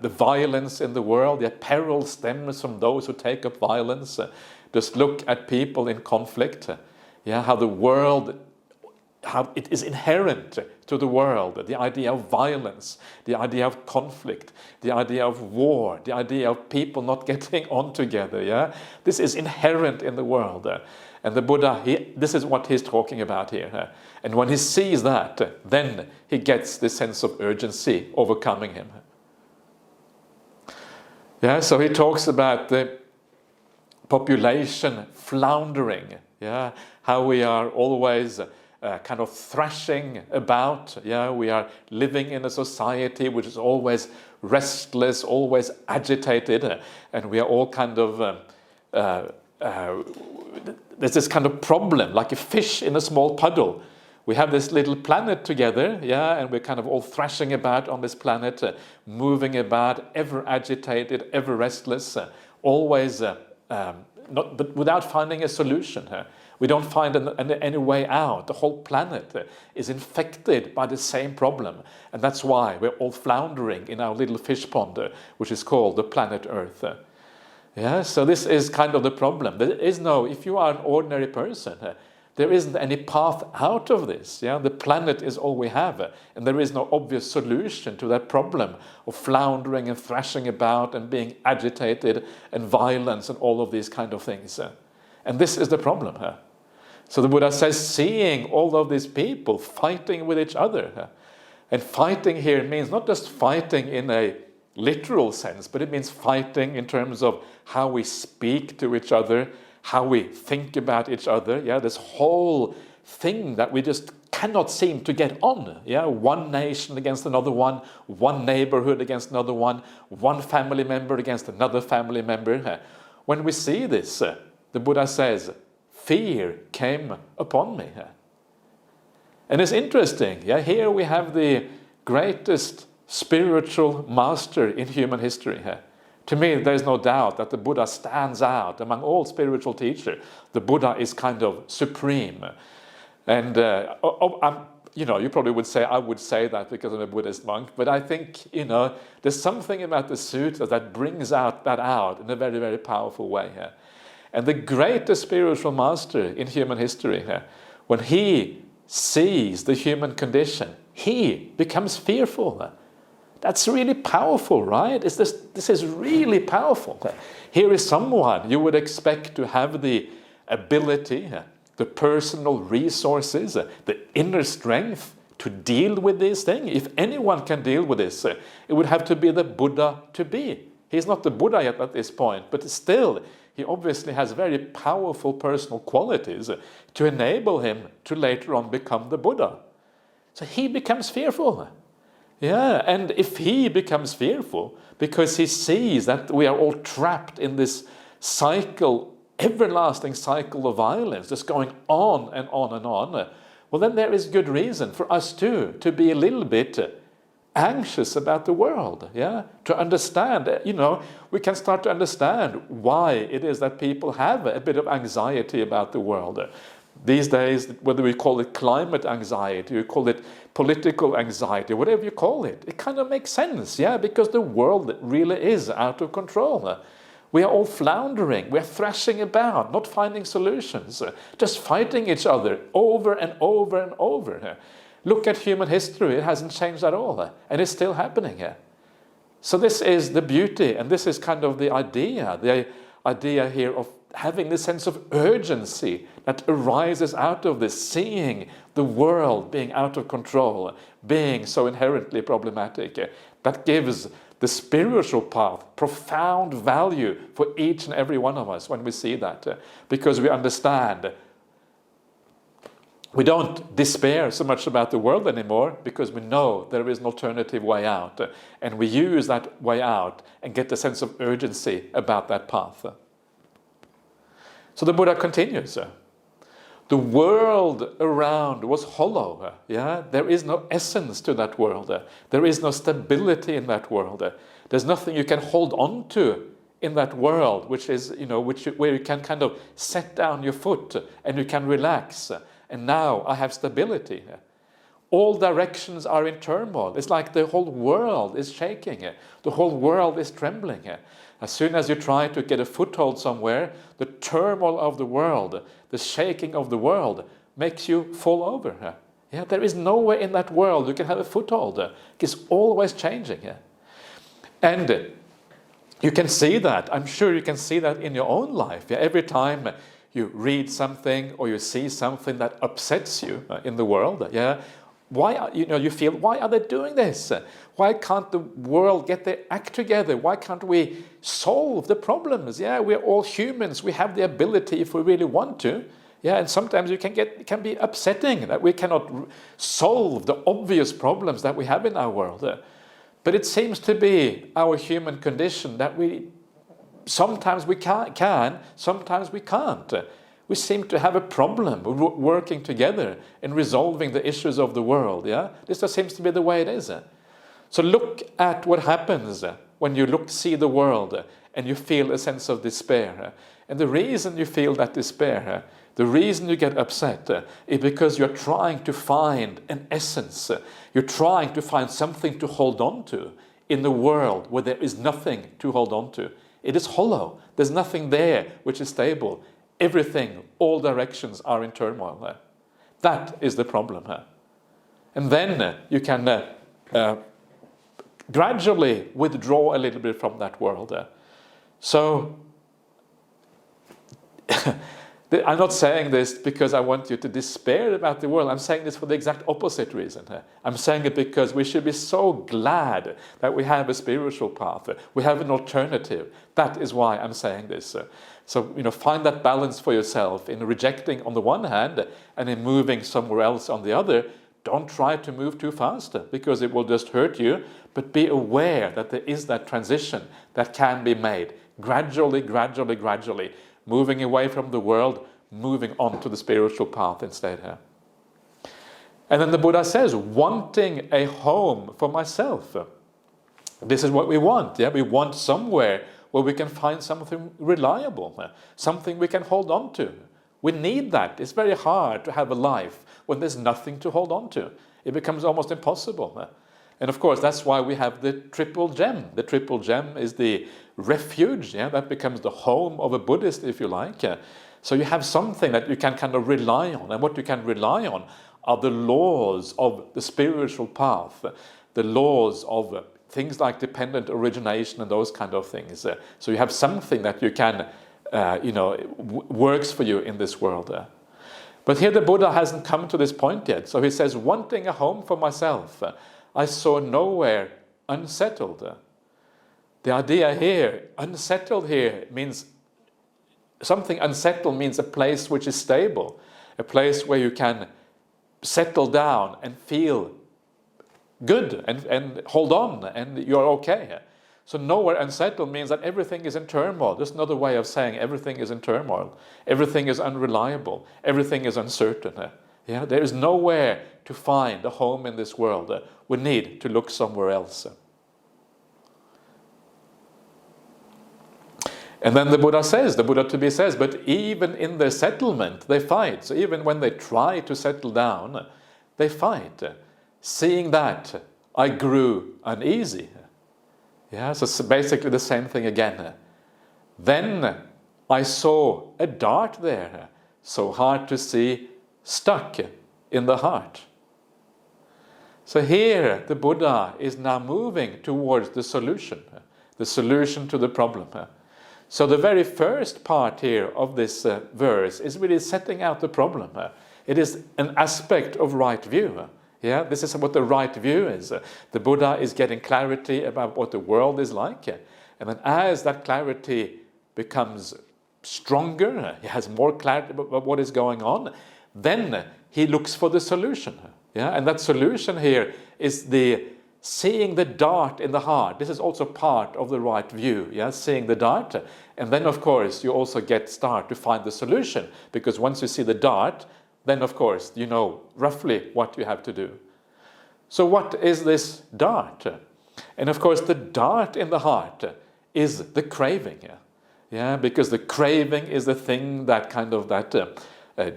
violence in the world. The peril stems from those who take up violence. Just look at people in conflict, how the world, how it is inherent to the world, the idea of violence, the idea of conflict, the idea of war, the idea of people not getting on together, This is inherent in the world. And the Buddha, this is what he's talking about here. And when he sees that, then he gets this sense of urgency overcoming him. So he talks about the population floundering, how we are always kind of thrashing about, we are living in a society which is always restless, always agitated, and we are all kind of there's this kind of problem, like a fish in a small puddle. We have this little planet together, and we're kind of all thrashing about on this planet, moving about, ever agitated, ever restless, always but without finding a solution. We don't find any way out. The whole planet is infected by the same problem, and that's why we're all floundering in our little fish pond, which is called the planet Earth. So this is kind of the problem. There is no, if you are an ordinary person, there isn't any path out of this. The planet is all we have, and there is no obvious solution to that problem of floundering and thrashing about and being agitated and violence and all of these kind of things. And this is the problem. So the Buddha says, seeing all of these people fighting with each other, and fighting here means not just fighting in a literal sense, but it means fighting in terms of how we speak to each other, how we think about each other. Yeah, this whole thing that we just cannot seem to get on. Yeah, one nation against another one neighborhood against another one family member against another family member. When we see this, the Buddha says, fear came upon me. And it's interesting. Yeah, here we have the greatest spiritual master in human history. To me, there's no doubt that the Buddha stands out among all spiritual teachers. The Buddha is kind of supreme. And you probably would say, I would say that because I'm a Buddhist monk, but I think, there's something about the sutta that brings that out in a very, very powerful way. And the greatest spiritual master in human history, when he sees the human condition, he becomes fearful. That's really powerful, right? This is really powerful. Here is someone you would expect to have the ability, the personal resources, the inner strength to deal with these things. If anyone can deal with this, it would have to be the Buddha to be. He's not the Buddha yet at this point, but still, he obviously has very powerful personal qualities to enable him to later on become the Buddha. So he becomes fearful. Yeah, and if he becomes fearful because he sees that we are all trapped in this cycle, everlasting cycle of violence, just going on and on and on, well, then there is good reason for us too to be a little bit anxious about the world, yeah? To understand, we can start to understand why it is that people have a bit of anxiety about the world. These days, whether we call it climate anxiety, you call it political anxiety, whatever you call it, it kind of makes sense, yeah? Because the world really is out of control. We are all floundering, we're thrashing about, not finding solutions, just fighting each other over and over and over. Look at human history, it hasn't changed at all, and it's still happening here. So this is the beauty, and this is kind of the idea here of having this sense of urgency that arises out of this, seeing the world being out of control, being so inherently problematic. That gives the spiritual path profound value for each and every one of us when we see that, because we understand. We don't despair so much about the world anymore because we know there is an alternative way out, and we use that way out and get a sense of urgency about that path. So the Buddha continues. The world around was hollow. Yeah, there is no essence to that world. There is no stability in that world. There's nothing you can hold on to in that world, which is, where you can kind of set down your foot and you can relax. And now I have stability. All directions are in turmoil. It's like the whole world is shaking. The whole world is trembling. As soon as you try to get a foothold somewhere, the turmoil of the world, the shaking of the world makes you fall over. Yeah, there is nowhere in that world you can have a foothold. It's always changing. And you can see that. I'm sure you can see that in your own life. Every time you read something or you see something that upsets you in the world, why, you feel, why are they doing this? Why can't the world get their act together? Why can't we solve the problems? Yeah, we're all humans. We have the ability if we really want to. Yeah, and sometimes it can be upsetting that we cannot solve the obvious problems that we have in our world. But it seems to be our human condition that sometimes we can, sometimes we can't. We seem to have a problem working together and resolving the issues of the world. Yeah, this just seems to be the way it is. So look at what happens when you see the world and you feel a sense of despair. And the reason you feel that despair, the reason you get upset, is because you're trying to find an essence. You're trying to find something to hold on to in the world where there is nothing to hold on to. It is hollow. There's nothing there which is stable. Everything, all directions are in turmoil. That is the problem. And then you can gradually withdraw a little bit from that world. So I'm not saying this because I want you to despair about the world. I'm saying this for the exact opposite reason. I'm saying it because we should be so glad that we have a spiritual path. We have an alternative. That is why I'm saying this. So, find that balance for yourself in rejecting on the one hand and in moving somewhere else on the other. Don't try to move too fast because it will just hurt you, but be aware that there is that transition that can be made gradually, moving away from the world, moving on to the spiritual path instead here. And then the Buddha says, wanting a home for myself. This is what we want. We want somewhere where we can find something reliable, something we can hold on to. We need that. It's very hard to have a life when there's nothing to hold on to. It becomes almost impossible. And of course, that's why we have the triple gem. The triple gem is the refuge. That becomes the home of a Buddhist, if you like. So you have something that you can kind of rely on. And what you can rely on are the laws of the spiritual path, the laws of things like dependent origination and those kind of things. So you have something that you can, works for you in this world. But here the Buddha hasn't come to this point yet. So he says, wanting a home for myself, I saw nowhere unsettled. The idea here, unsettled here, means something unsettled means a place which is stable, a place where you can settle down and feel good and hold on and you're okay. So nowhere unsettled means that everything is in turmoil. Just another way of saying everything is in turmoil. Everything is unreliable. Everything is uncertain. There is nowhere to find a home in this world. We need to look somewhere else. And then the Buddha to-be says, but even in their settlement, they fight. So even when they try to settle down, they fight. Seeing that, I grew uneasy. So it's basically the same thing again. Then I saw a dart there, so hard to see, stuck in the heart. So here the Buddha is now moving towards the solution to the problem. So the very first part here of this verse is really setting out the problem. It is an aspect of right view. This is what the right view is. The Buddha is getting clarity about what the world is like. And then as that clarity becomes stronger, he has more clarity about what is going on, then he looks for the solution. And that solution here is the seeing the dart in the heart. This is also part of the right view, seeing the dart. And then, of course, you also start to find the solution, because once you see the dart, then, of course, you know roughly what you have to do. So what is this dart? And, of course, the dart in the heart is the craving. Because the craving is the thing that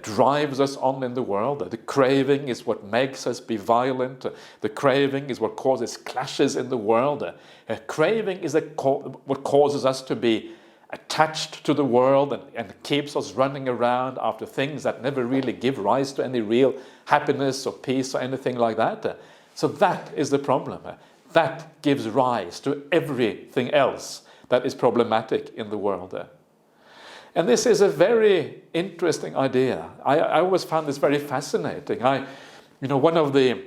drives us on in the world. The craving is what makes us be violent. The craving is what causes clashes in the world. Craving is what causes us to be attached to the world and keeps us running around after things that never really give rise to any real happiness or peace or anything like that. So that is the problem. That gives rise to everything else that is problematic in the world. And this is a very interesting idea. I always found this very fascinating. One of the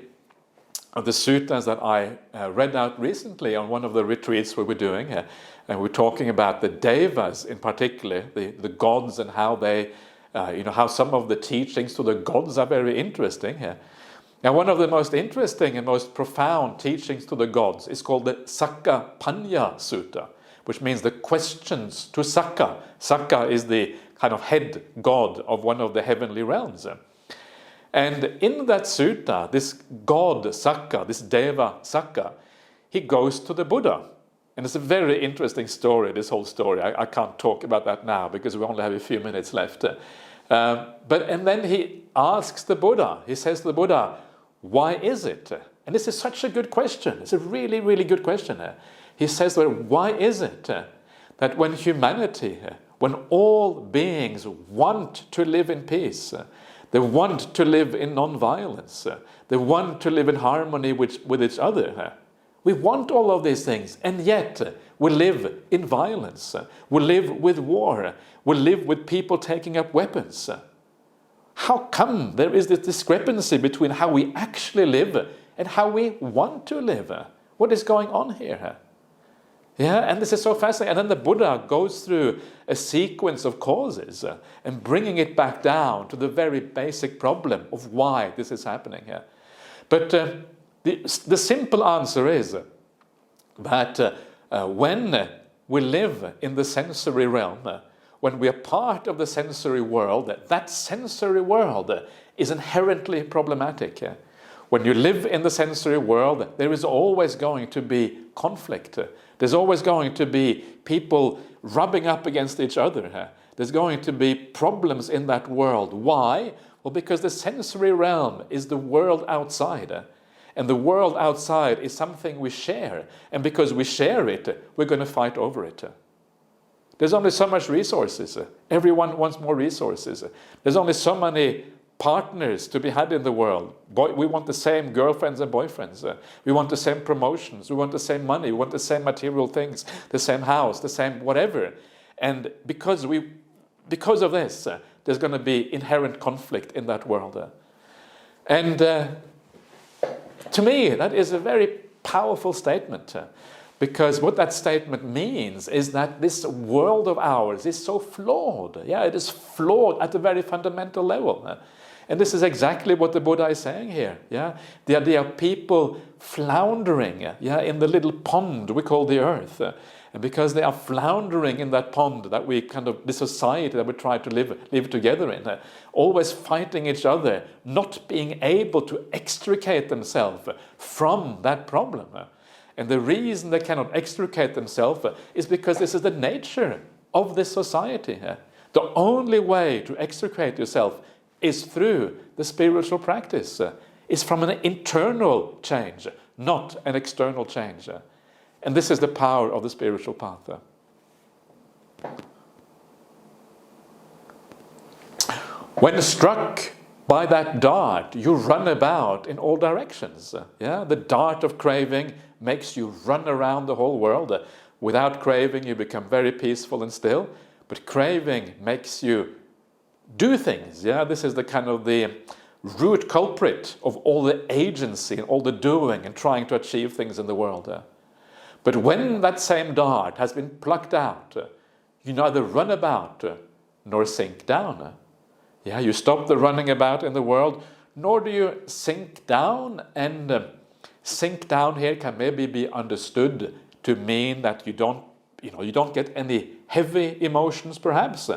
suttas that I read out recently on one of the retreats we were doing, and we're talking about the devas in particular, the gods, and how they, how some of the teachings to the gods are very interesting. Now, one of the most interesting and most profound teachings to the gods is called the Sakkapanya Sutta, which means the questions to Sakka. Sakka is the kind of head god of one of the heavenly realms. And in that sutta, this god Sakka, this deva Sakka, he goes to the Buddha. And it's a very interesting story, this whole story. I can't talk about that now because we only have a few minutes left. And then he asks the Buddha, he says to the Buddha, why is it? And this is such a good question. It's a really, really good question. He says, why is it that when humanity, when all beings want to live in peace, they want to live in non-violence, they want to live in harmony with each other, We want all of these things, and yet we live in violence. We live with war. We live with people taking up weapons. How come there is this discrepancy between how we actually live and how we want to live? What is going on here? Yeah, and this is so fascinating. And then the Buddha goes through a sequence of causes and bringing it back down to the very basic problem of why this is happening here. But the simple answer is that when we live in the sensory realm, when we are part of the sensory world, that sensory world is inherently problematic. When you live in the sensory world, there is always going to be conflict. There's always going to be people rubbing up against each other. There's going to be problems in that world. Why? Well, because the sensory realm is the world outside. And the world outside is something we share. And because we share it, we're going to fight over it. There's only so much resources. Everyone wants more resources. There's only so many partners to be had in the world. We want the same girlfriends and boyfriends. We want the same promotions. We want the same money. We want the same material things, the same house, the same whatever. And because of this, there's going to be inherent conflict in that world. And to me, that is a very powerful statement. Because what that statement means is that this world of ours is so flawed. Yeah, it is flawed at a very fundamental level. And this is exactly what the Buddha is saying here. Yeah, the idea of people floundering, in the little pond we call the earth, and because they are floundering in that pond that we this society that we try to live together in, always fighting each other, not being able to extricate themselves from that problem. And the reason they cannot extricate themselves is because this is the nature of this society. The only way to extricate yourself is through the spiritual practice. It's from an internal change, not an external change. And this is the power of the spiritual path. When struck by that dart, you run about in all directions. Yeah, the dart of craving makes you run around the whole world. Without craving, you become very peaceful and still. But craving makes you do things. Yeah, this is the root culprit of all the agency and all the doing and trying to achieve things in the world. But when that same dart has been plucked out, you neither run about nor sink down. Yeah, you stop the running about in the world, nor do you sink down. And sink down here can maybe be understood to mean that you don't get any heavy emotions, perhaps.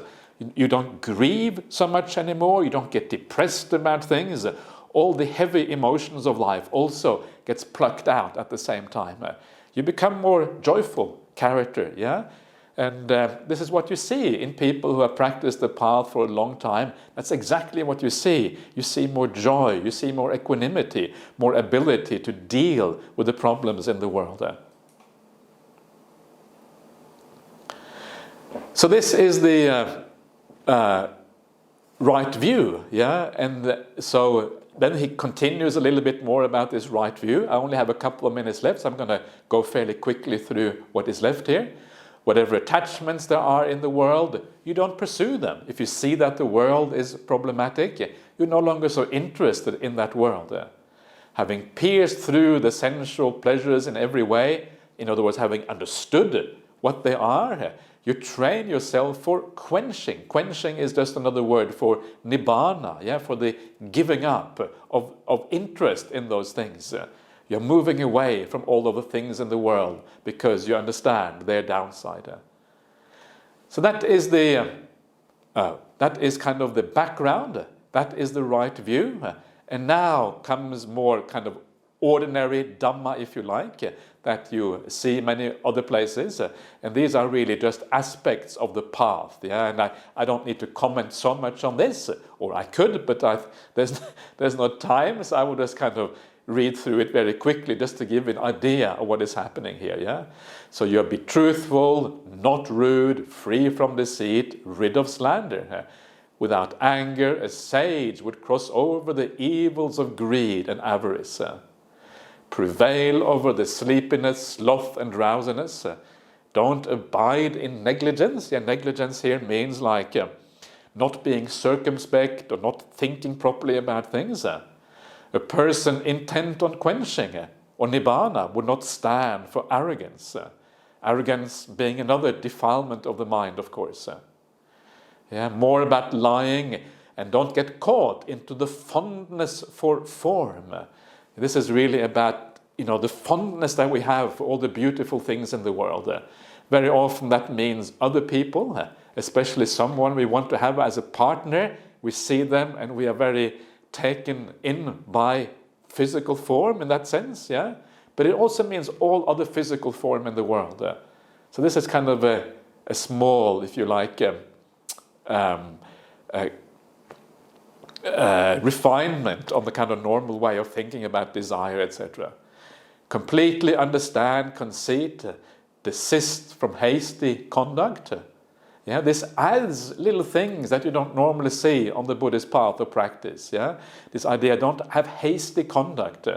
You don't grieve so much anymore. You don't get depressed about things. All the heavy emotions of life also gets plucked out at the same time. You become more joyful character, yeah? And this is what you see in people who have practiced the path for a long time. That's exactly what you see. You see more joy, you see more equanimity, more ability to deal with the problems in the world. So this is the right view, yeah? And so then he continues a little bit more about this right view. I only have a couple of minutes left, so I'm going to go fairly quickly through what is left here. Whatever attachments there are in the world, you don't pursue them. If you see that the world is problematic, you're no longer so interested in that world. Having pierced through the sensual pleasures in every way, in other words, having understood what they are, you train yourself for quenching. Quenching is just another word for nibbana, for the giving up of interest in those things. You're moving away from all of the things in the world because you understand their downside. So that is kind of the background. That is the right view. And now comes more kind of ordinary Dhamma, if you like, that you see many other places. And these are really just aspects of the path. Yeah? And I don't need to comment so much on this, or I could, but there's no time, so I will just kind of read through it very quickly just to give an idea of what is happening here. Yeah, so you'll be truthful, not rude, free from deceit, rid of slander. Without anger, a sage would cross over the evils of greed and avarice. prevail over the sleepiness, sloth and drowsiness. Don't abide in negligence. Yeah, negligence here means like not being circumspect or not thinking properly about things. A person intent on quenching or nibbana would not stand for arrogance. Arrogance being another defilement of the mind, of course. Yeah, more about lying, and don't get caught into the fondness for form. This is really about, the fondness that we have for all the beautiful things in the world. Very often that means other people, especially someone we want to have as a partner. We see them and we are very taken in by physical form in that sense, yeah. But it also means all other physical form in the world. So this is kind of a small, if you like, refinement on the kind of normal way of thinking about desire, etc. Completely understand conceit, desist from hasty conduct. Yeah, this adds little things that you don't normally see on the Buddhist path of practice. Yeah, this idea, don't have hasty conduct.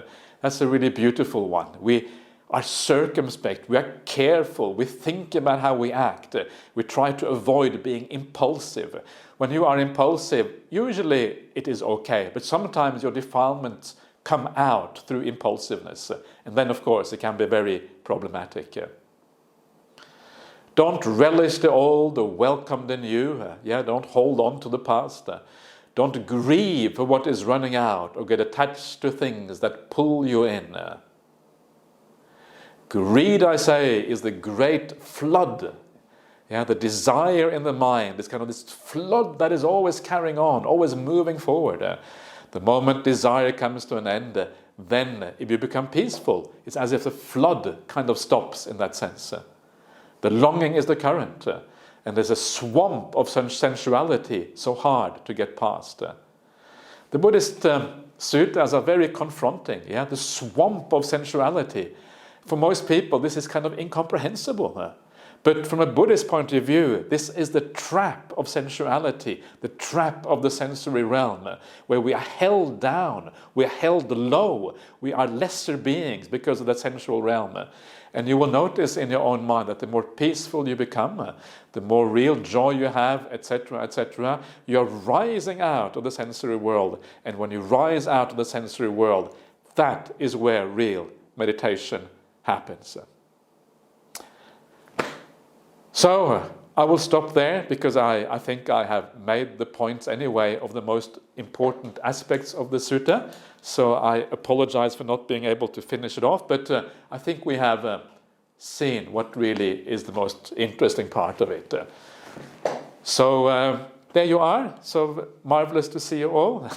That's a really beautiful one. We are circumspect, we are careful, we think about how we act, we try to avoid being impulsive. When you are impulsive, usually it is okay, but sometimes your defilements come out through impulsiveness, and then of course it can be very problematic. Don't relish the old or welcome the new. Don't hold on to the past. Don't grieve for what is running out or get attached to things that pull you in. Greed, I say, is the great flood. The desire in the mind is kind of this flood that is always carrying on, always moving forward. The moment desire comes to an end, then if you become peaceful, it's as if the flood kind of stops in that sense. The longing is the current, and there's a swamp of sensuality so hard to get past. The Buddhist sutras are very confronting. The swamp of sensuality. For most people, this is kind of incomprehensible. But from a Buddhist point of view, this is the trap of sensuality, the trap of the sensory realm, where we are held down, we are held low, we are lesser beings because of that sensual realm. And you will notice in your own mind that the more peaceful you become, the more real joy you have, etc., etc., you're rising out of the sensory world. And when you rise out of the sensory world, that is where real meditation happens. So I will stop there because I think I have made the points anyway of the most important aspects of the sutta. So I apologize for not being able to finish it off, but I think we have seen what really is the most interesting part of it. So there you are. So marvelous to see you all.